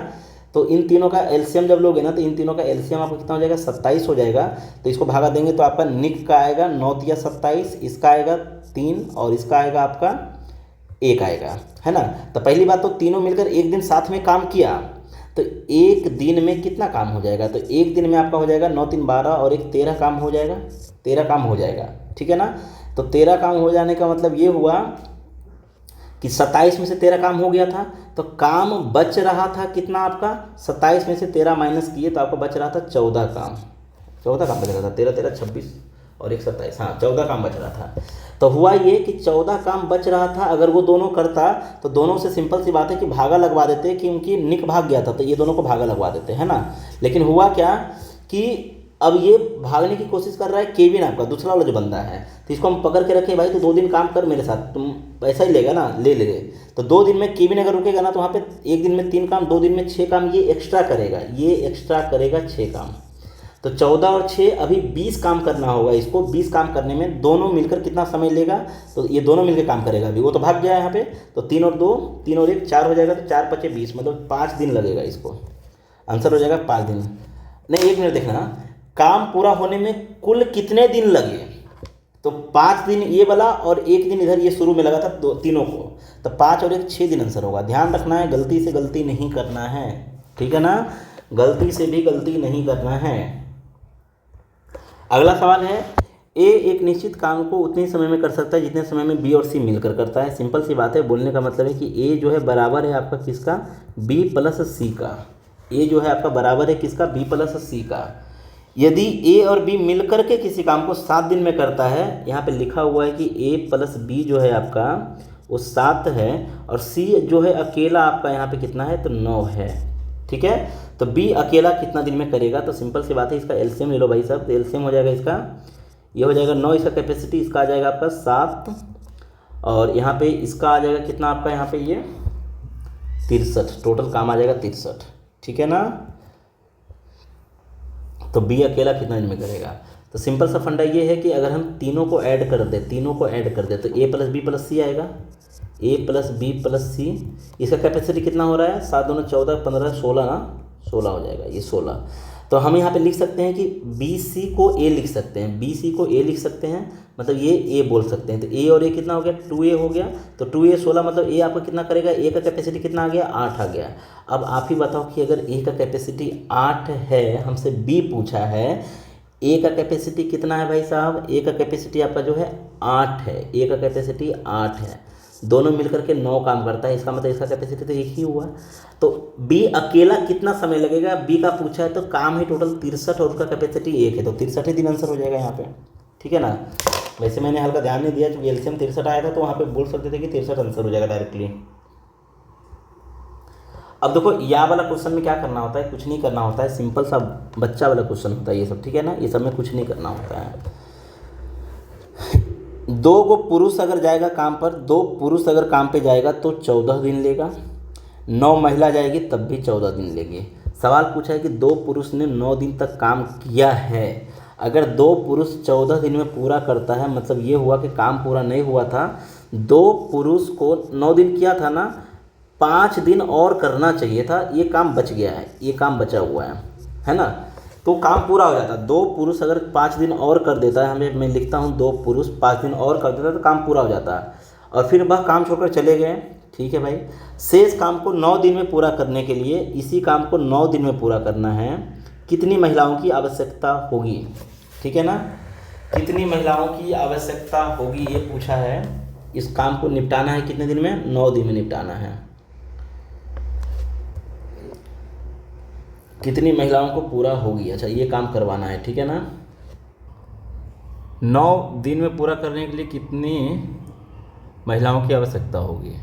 तो इन तीनों का एलसीएम जब लोगे ना, तो इन तीनों का एलसीएम आपका कितना हो जाएगा, 27 हो जाएगा। तो इसको भागा देंगे तो आपका निक का आएगा 9 या 27, इसका आएगा 3 और इसका आएगा आपका 1 आएगा, है ना। तो पहली बात तो तीनों मिलकर 1 दिन साथ में काम किया, तो 1 दिन में कितना काम हो जाएगा, तो 1 दिन में आपका हो जाएगा 9 3 12 और 1 13 काम हो जाएगा, 13 काम हो जाएगा, ठीक है ना। तो 13 काम हो जाने का मतलब ये हुआ कि 27 में से 13 काम हो गया था, तो काम बच रहा था कितना आपका, 27 में से 13 माइनस किए तो आपको बच रहा था 14 काम, 14 काम बच रहा था, 13 13 26 और 1 27, हाँ 14 काम बच रहा था। तो हुआ ये कि 14 काम बच रहा था, अगर वो दोनों करता तो दोनों से सिंपल सी बात है कि भागा लगवा देते, क्योंकि निक भाग गया था तो ये दोनों को भागा लगवा देते, है ना। लेकिन हुआ क्या कि अब ये भागने की कोशिश कर रहा है केविन आपका, दूसरा वाला जो बंदा है, तो इसको हम पकड़ के रखे भाई तो 2 दिन काम कर मेरे साथ, तुम पैसा ही लेगा ना, ले ले। तो 2 दिन में केविन अगर रुकेगा ना, तो वहाँ पे 1 दिन में 3 काम, 2 दिन में 6 काम ये एक्स्ट्रा करेगा, ये एक्स्ट्रा करेगा 6 काम। तो 14 और 6 अभी 20 काम करना होगा इसको। 20 काम करने में दोनों मिलकर कितना समय लेगा, तो ये दोनों मिलकर काम करेगा अभी, वो तो भाग गया है यहाँ पे। तो 3 और 2 3 और 1 4 हो जाएगा, तो 4 5 20 मतलब 5 दिन लगेगा इसको, आंसर हो जाएगा 5 दिन। नहीं 1 मिनट देखना, काम पूरा होने में कुल कितने दिन लगे, तो 5 दिन ये वाला और 1 दिन इधर ये शुरू में लगा था तीनों को, तो 5 और 1 6 दिन आंसर होगा। ध्यान रखना है, गलती से गलती नहीं करना है, ठीक है ना, गलती से भी गलती नहीं करना है। अगला सवाल है, ए एक निश्चित काम को उतने समय में कर सकता है जितने समय में बी और सी मिलकर करता है। सिंपल सी बात है, बोलने का मतलब है कि ए जो है बराबर है आपका किसका, बी प्लस सी का। ए जो है आपका बराबर है किसका, बी प्लस सी का। यदि ए और बी मिलकर के किसी काम को 7 दिन में करता है, यहाँ पे लिखा हुआ है कि ए प्लस बी जो है आपका वो 7 है, और सी जो है अकेला आपका यहाँ पे कितना है, तो 9 है, ठीक है। तो बी अकेला कितना दिन में करेगा, तो सिंपल सी बात है, इसका एलसीएम ले लो भाई साहब। तो एलसीएम हो जाएगा इसका, ये हो जाएगा 9 इसका कैपेसिटी, इसका आ जाएगा आपका 7, और यहाँ पे इसका आ जाएगा कितना आपका यहाँ पे ये 63, टोटल काम आ जाएगा 63, ठीक है ना। तो बी अकेला कितना दिन में करेगा, तो सिंपल सा फंडा ये है कि अगर हम तीनों को ऐड कर दें, तो ए प्लस बी प्लस सी आएगा, ए प्लस बी प्लस सी। इसका कैपेसिटी कितना हो रहा है, 7 दूनी 14 15 16 ना, 16 हो जाएगा ये 16। तो हम यहाँ पे लिख सकते हैं कि बी सी को ए लिख सकते हैं, बी सी को ए लिख सकते हैं, मतलब ये ए बोल सकते हैं। तो ए और ए कितना हो गया, 2a हो गया। तो 2a 16, मतलब ए आपका कितना करेगा, ए का कैपेसिटी कितना आ गया, 8 आ गया। अब आप ही बताओ कि अगर ए का कैपेसिटी 8 है, हमसे बी पूछा है, ए का कैपेसिटी कितना है भाई साहब, ए का कैपेसिटी आपका जो है 8 है, ए का कैपेसिटी 8 है, दोनों मिलकर के 9 काम करता है, इसका मतलब इसका कैपेसिटी तो एक ही हुआ। तो बी अकेला कितना समय लगेगा, बी का पूछा है, तो काम ही टोटल 63 और उसका कैपेसिटी 1 है, तो 63 ही दिन आंसर हो जाएगा यहाँ पे, ठीक है ना। वैसे मैंने हल्का ध्यान नहीं दिया, क्योंकि एलसीएम 63 आया था, तो वहाँ पे बोल सकते थे कि 63 आंसर हो जाएगा डायरेक्टली। अब देखो या वाला क्वेश्चन में क्या करना होता है, कुछ नहीं करना होता है, सिंपल सा बच्चा वाला क्वेश्चन होता है ये सब, ठीक है ना, ये सब में कुछ नहीं करना होता है। 2 को पुरुष अगर जाएगा काम पर, 2 पुरुष अगर काम पे जाएगा तो 14 दिन लेगा, 9 महिला जाएगी तब भी 14 दिन लेगी। सवाल पूछा है कि 2 पुरुष ने 9 दिन तक काम किया है। अगर 2 पुरुष 14 दिन में पूरा करता है, मतलब ये हुआ कि काम पूरा नहीं हुआ था, 2 पुरुष को 9 दिन किया था ना, 5 दिन और करना चाहिए था, ये काम बच गया है, ये काम बचा हुआ है ना, तो काम पूरा हो जाता। 2 पुरुष अगर 5 दिन और कर देता है, हमें मैं लिखता हूँ 2 पुरुष 5 दिन और कर देता है तो काम पूरा हो जाता है, और फिर वह काम छोड़कर चले गए, ठीक है भाई। शेष काम को 9 दिन में पूरा करने के लिए, इसी काम को 9 दिन में पूरा करना है, कितनी महिलाओं की आवश्यकता होगी, ठीक है ना, कितनी महिलाओं की आवश्यकता होगी ये पूछा है। इस काम को निपटाना है कितने दिन में, 9 दिन में निपटाना है। कितनी महिलाओं को पूरा होगी, अच्छा ये काम करवाना है, ठीक है ना। 9 दिन में पूरा करने के लिए कितनी महिलाओं की आवश्यकता होगी,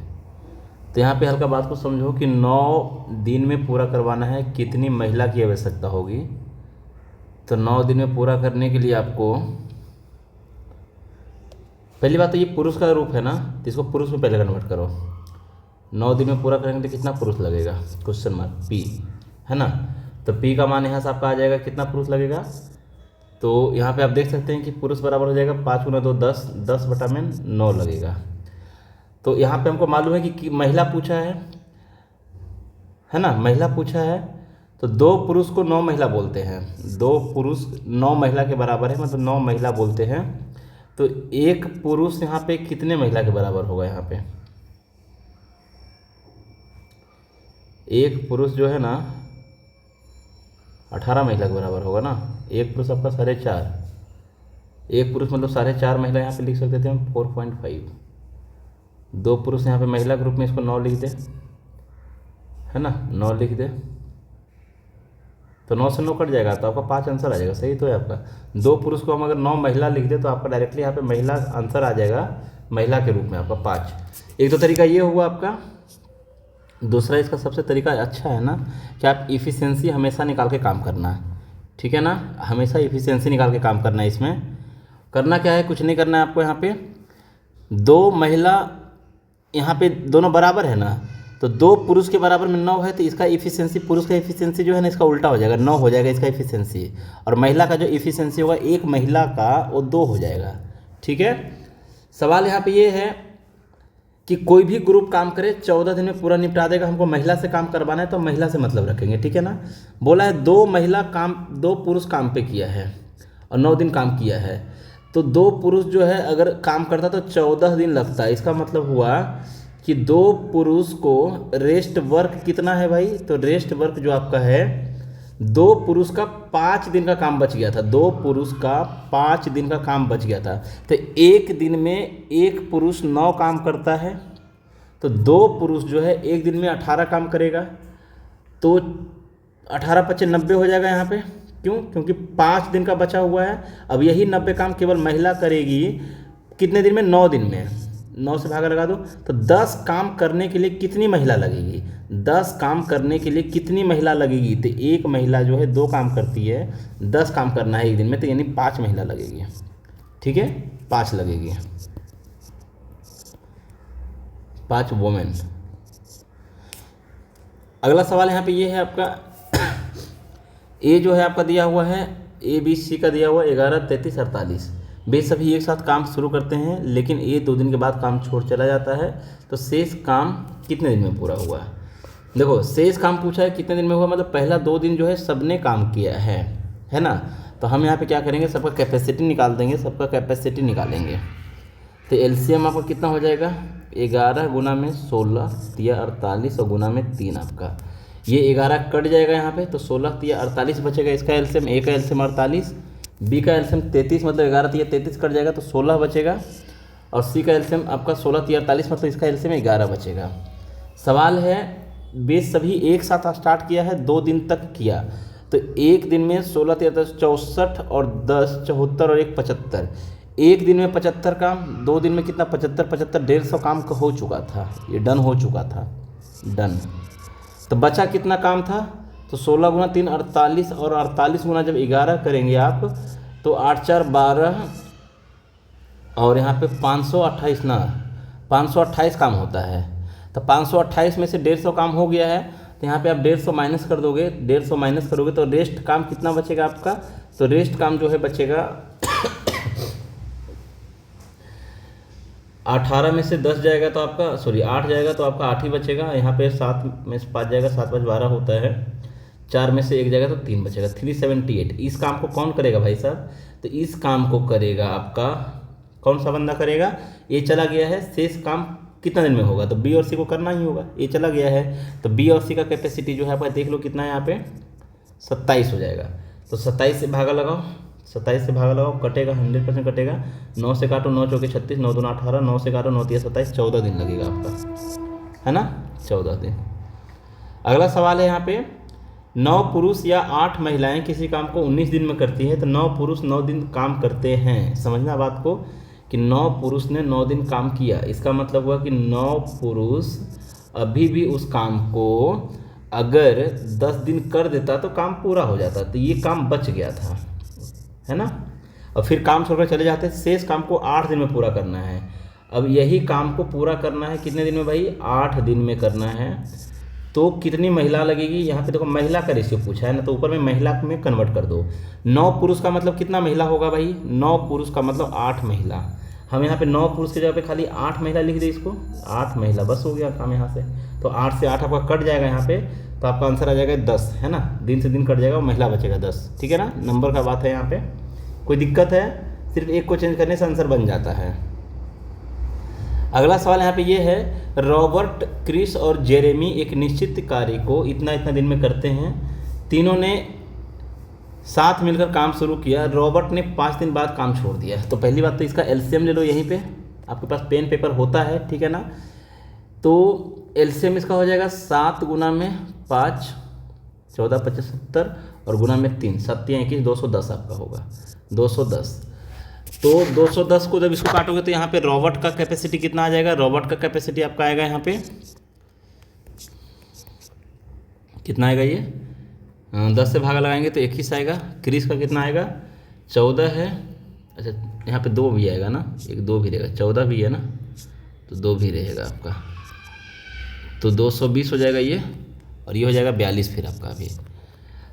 तो यहाँ पे हल्का बात को समझो कि 9 दिन में पूरा करवाना है, कितनी महिला की आवश्यकता होगी। तो 9 दिन में पूरा करने के लिए आपको, पहली बात तो ये पुरुष का रूप है ना, तो इसको पुरुष में पहले कन्वर्ट करो। 9 दिन में पूरा करने के लिए कितना पुरुष लगेगा, क्वेश्चन मार्क पी, है ना। तो पी का मान यहाँ से आपका आ जाएगा, कितना पुरुष लगेगा, तो यहाँ पे आप देख सकते हैं कि पुरुष बराबर हो जाएगा 5 गुना 2 10, 10 बटा में 9 लगेगा। तो यहाँ पे हमको मालूम है कि महिला पूछा है ना, महिला पूछा है, तो 2 पुरुष को 9 महिला बोलते हैं, 2 पुरुष 9 महिला के बराबर है, मतलब 9 महिला बोलते हैं। तो 1 पुरुष यहाँ पे कितने महिला के बराबर होगा, यहाँ पे 1 पुरुष जो है ना 18 महिला के बराबर होगा ना। 1 पुरुष आपका 4.5, 1 पुरुष मतलब 4.5 महिला, यहाँ पे लिख सकते थे हम 4.5। 2 पुरुष यहाँ पे महिला ग्रुप में, इसको 9 लिख दे, है ना, 9 लिख दे, तो 9 से 9 कट जाएगा, तो आपका 5 आंसर आ जाएगा, सही तो है आपका। 2 पुरुष को हम अगर 9 महिला लिख दे तो आपका डायरेक्टली यहाँ पे महिला आंसर आ जाएगा, महिला के रूप में आपका 5। एक तो तरीका ये हुआ आपका। दूसरा इसका सबसे तरीका अच्छा है ना कि आप इफ़िशेंसी हमेशा निकाल के काम करना है, ठीक है ना, हमेशा इफ़िशेंसी निकाल के काम करना है। इसमें करना क्या है, कुछ नहीं करना है आपको। यहाँ पे 2 महिला, यहाँ पे दोनों बराबर है ना, तो 2 पुरुष के बराबर में 9 है, तो इसका इफ़िशेंसी, पुरुष का इफ़िशेंसी जो है ना, इसका उल्टा हो जाएगा, 9 हो जाएगा इसका इफ़िशेंसी, और महिला का जो इफ़िशेंसी होगा, 1 महिला का वो 2 हो जाएगा, ठीक है। सवाल यहाँ पे ये है कि कोई भी ग्रुप काम करे 14 दिन में पूरा निपटा देगा, हमको महिला से काम करवाना है तो महिला से मतलब रखेंगे, ठीक है ना। बोला है 2 पुरुष काम पे किया है और 9 दिन काम किया है, तो 2 पुरुष जो है अगर काम करता तो 14 दिन लगता है। इसका मतलब हुआ कि 2 पुरुष को रेस्ट वर्क कितना है भाई, तो रेस्ट वर्क जो आपका है 2 पुरुष का 5 दिन का काम बच गया था, 2 पुरुष का 5 दिन का काम बच गया था। तो एक दिन में 1 पुरुष 9 काम करता है, तो 2 पुरुष जो है एक दिन में 18 काम करेगा, तो 18 × 5 90 हो जाएगा यहाँ पे। क्यों, क्योंकि 5 दिन का बचा हुआ है। अब यही 90 काम केवल महिला करेगी कितने दिन में, 9 दिन में, 9 से भागा लगा दो, तो 10 काम करने के लिए कितनी महिला लगेगी, 10 काम करने के लिए कितनी महिला लगेगी, तो 1 महिला जो है 2 काम करती है, 10 काम करना है एक दिन में, तो यानी 5 महिला लगेगी, ठीक है, 5 लगेगी, 5 वोमेन। अगला सवाल यहाँ पे ये है आपका, ए जो है आपका दिया हुआ है, ए बी सी का दिया हुआ 11 33 48, वे सभी एक साथ काम शुरू करते हैं, लेकिन ए 2 दिन के बाद काम छोड़ चला जाता है, तो शेष काम कितने दिन में पूरा हुआ है। देखो शेष काम पूछा है कितने दिन में हुआ, मतलब पहला 2 दिन जो है सबने काम किया है ना। तो हम यहाँ पे क्या करेंगे, सबका कैपेसिटी निकाल देंगे, सबका कैपेसिटी निकालेंगे। तो एलसीएम आपका कितना हो जाएगा, 11 गुना में 16 तिया 48 और गुना में 3 आपका, ये 11 कट जाएगा यहाँ पे, तो 16 तिया 48 बचेगा। इसका एलसीएम, ए का एलसीएम 48, बी का एलसीएम 33, मतलब 11 तिया 33 कट जाएगा तो 16 बचेगा, और सी का एलसीएम आपका 16 तिया 48, मतलब इसका एलसीएम 11 बचेगा। सवाल है बेस सभी एक साथ स्टार्ट किया है, 2 दिन तक किया, तो एक दिन में 16 तिया 64 और 10 74 और 1 75, एक दिन में 75 काम, 2 दिन में कितना 75 75 150 काम का हो चुका था, ये डन हो चुका था, डन। तो बचा कितना काम था, तो 16 गुना 3 48 और 48 गुना जब 11 करेंगे आप तो 8 4 12 और यहाँ पे 528 ना 528 काम होता है। तो 528 में से 150 काम हो गया है, तो यहाँ पे आप 150 माइनस कर दोगे, 150 माइनस करोगे तो रेस्ट काम कितना बचेगा आपका, तो रेस्ट काम जो है बचेगा 18 में से 10 जाएगा तो आपका 8 जाएगा तो आपका 8 ही बचेगा। यहाँ पे 7 में से 5 जाएगा, 7 5 12 होता है, 4 में से 1 जाएगा तो 3 बचेगा, 378। इस काम को कौन करेगा भाई साहब, तो इस काम को करेगा आपका कौन सा बंदा करेगा, ये चला गया है। शेष काम कितना दिन में होगा, तो बी और सी को करना ही होगा, ये चला गया है। तो बी और सी का कैपेसिटी जो है आपका देख लो कितना है, यहाँ पे 27 हो जाएगा। तो 27 से भागा लगाओ, 27 से भागा लगाओ, कटेगा 100% कटेगा। 9 से काटो, 9 चौके 36, 9 दूना 18, 9 से काटो 9 तिया 27, 14 दिन लगेगा आपका, है ना, 14 दिन। अगला सवाल है यहाँ पे, 9 पुरुष या 8 महिलाएं किसी काम को 19 दिन में करती है, तो 9 पुरुष 9 दिन काम करते हैं। समझना बात को कि 9 पुरुष ने 9 दिन काम किया, इसका मतलब हुआ कि 9 पुरुष अभी भी उस काम को अगर 10 दिन कर देता तो काम पूरा हो जाता, तो ये काम बच गया था, है ना। और फिर काम छोड़कर चले जाते, शेष काम को 8 दिन में पूरा करना है। अब यही काम को पूरा करना है कितने दिन में भाई, 8 दिन में करना है। तो कितनी महिला लगेगी, यहाँ पे देखो महिला का रेशियो पूछा है ना, तो ऊपर में महिला में कन्वर्ट कर दो। 9 पुरुष का मतलब कितना महिला होगा भाई, 9 पुरुष का मतलब 8 महिला। हम यहाँ पे 9 पुरुष की जगह पे खाली 8 महिला लिख दे, इसको 8 महिला बस हो गया काम यहाँ से। तो 8 से 8 आपका कट जाएगा यहाँ पे, तो आपका आंसर आ जाएगा 10, है ना, दिन से दिन कट जाएगा और महिला बचेगा 10, ठीक है ना। नंबर का बात है यहाँ पे, कोई दिक्कत है, सिर्फ एक को चेंज करने से आंसर बन जाता है। अगला सवाल यहाँ पे ये है, रॉबर्ट, क्रिस और जेरेमी एक निश्चित कार्य को इतना इतना दिन में करते हैं। तीनों ने साथ मिलकर काम शुरू किया, रॉबर्ट ने 5 दिन बाद काम छोड़ दिया। तो पहली बात तो इसका एलसीएम ले लो, यहीं पे आपके पास पेन पेपर होता है, ठीक है ना। तो एलसीएम इसका हो जाएगा 7 गुना में 5 14 25 70 और गुना में 3 7 21 210 आपका होगा 210। तो 210 को जब इसको काटोगे तो यहाँ पे रॉबर्ट का कैपेसिटी कितना आ जाएगा, रॉबर्ट का कैपेसिटी आपका आएगा यहाँ पे कितना आएगा, ये 10 से भागा लगाएंगे तो 21 आएगा। क्रिस का कितना आएगा 14 है, अच्छा यहाँ पे 2 भी आएगा ना, एक 2 भी रहेगा, 14 भी है ना तो 2 भी रहेगा आपका, तो 220 हो जाएगा ये, और ये हो जाएगा 42 फिर आपका अभी।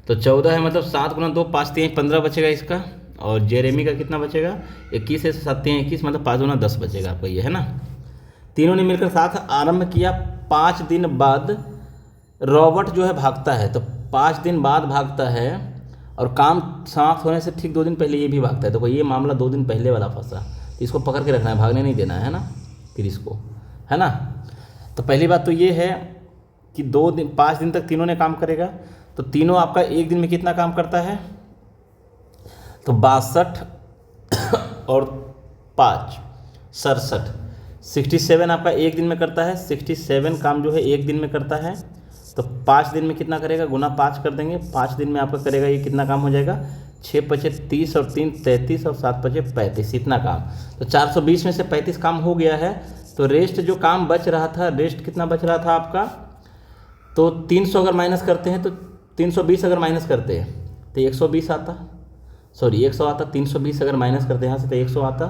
तो 14 है मतलब 7 गुना 2 5 3 15 बचेगा इसका, और जेरेमी का कितना बचेगा 21 है, 7 3 21 मतलब 5 गुना 10 बचेगा आपका, ये है ना। तीनों ने मिलकर साथ आरंभ किया। 5 दिन बाद रॉबर्ट जो है भागता है, तो 5 दिन बाद भागता है और काम समाप्त होने से ठीक 2 दिन पहले ये भी भागता है। देखो ये मामला 2 दिन पहले वाला फंसा, तो इसको पकड़ के रखना है, भागने नहीं देना है ना फिर इसको, है ना। तो पहली बात तो ये है कि 5 दिन तक तीनों ने काम करेगा, तो तीनों आपका एक दिन में कितना काम करता है, तो 62 और 5 67 67 आपका एक दिन में करता है। 67 काम जो है एक दिन में करता है, तो 5 दिन में कितना करेगा, गुना 5 कर देंगे, 5 दिन में आपका करेगा ये कितना काम हो जाएगा, 6 5 30 और 3 33 और 7 5 35, इतना काम। तो 420 में से 35 काम हो गया है। तो रेस्ट जो काम बच रहा था, रेस्ट कितना बच रहा था आपका, तो 300 अगर माइनस करते हैं तो 320 अगर माइनस करते हैं तो 120 आता, 100 आता। 320 अगर माइनस करते हैं यहाँ से तो 100 आता,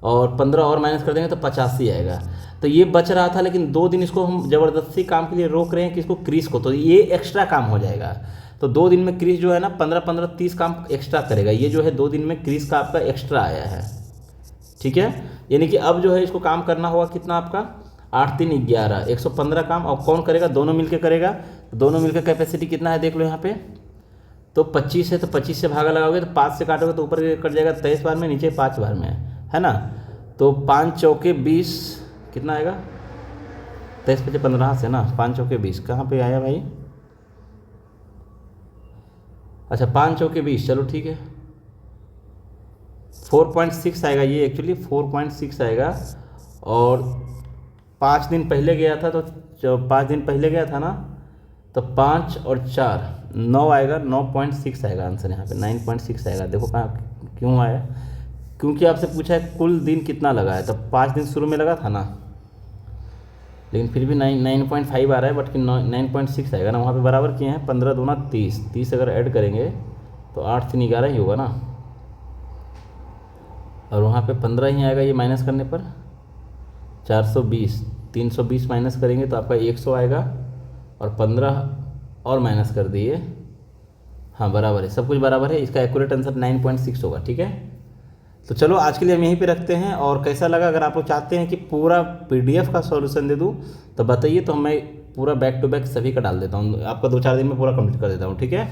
और 15 और माइनस कर देंगे तो 85 आएगा। तो ये बच रहा था, लेकिन 2 दिन इसको हम ज़बरदस्ती काम के लिए रोक रहे हैं किसको, क्रिस को, तो ये एक्स्ट्रा काम हो जाएगा। तो 2 दिन में क्रिस जो है ना 15 30 काम एक्स्ट्रा करेगा, ये जो है 2 दिन में क्रिस का आपका एक्स्ट्रा आया है, ठीक है। यानी कि अब जो है इसको काम करना होगा कितना आपका 8 3 11, 115 काम। और कौन करेगा? दोनों मिलके करेगा। तो दोनों मिलकर कैपेसिटी कितना है देख लो यहाँ पे, तो 25 है, तो 25 से भागा लगाओगे तो 5 से काटोगे तो ऊपर कट जाएगा 23 बार में, नीचे 5 बार में है ना। तो 5 चौके 20 कितना आएगा? 23 5 15 से ना, 5 चौके 20 कहाँ पे आया भाई? अच्छा 5 चौके 20, चलो ठीक है 4.6 आएगा ये, एक्चुअली 4.6 आएगा। और 5 दिन पहले गया था, तो 5 दिन पहले गया था ना, तो 5 और 4 9 आएगा, 9.6 आएगा आंसर यहाँ पे, 9.6 आएगा। देखो कहाँ क्यों आया, क्योंकि आपसे पूछा है कुल दिन कितना लगा है, तो 5 दिन शुरू में लगा था ना, लेकिन फिर भी 9.5 आ रहा है, बट कि 9.6 आएगा ना। वहाँ पे बराबर किए हैं, 15 दूना 30, 30 अगर ऐड करेंगे तो 8 3 11 ही होगा ना, और वहाँ पे 15 ही आएगा ये माइनस करने पर, 420, 320 माइनस करेंगे तो आपका 100 आएगा, और 15 और माइनस कर दिए, हाँ बराबर है, सब कुछ बराबर है। इसका एक्यूरेट आंसर 9.6 होगा, ठीक है। तो चलो आज के लिए हम यहीं पे रखते हैं। और कैसा लगा, अगर आप लोग चाहते हैं कि पूरा PDF का सॉल्यूशन दे दूँ तो बताइए, तो मैं पूरा बैक टू बैक सभी का डाल देता हूँ, आपका 2 4 दिन में पूरा कंप्लीट कर देता हूँ, ठीक है।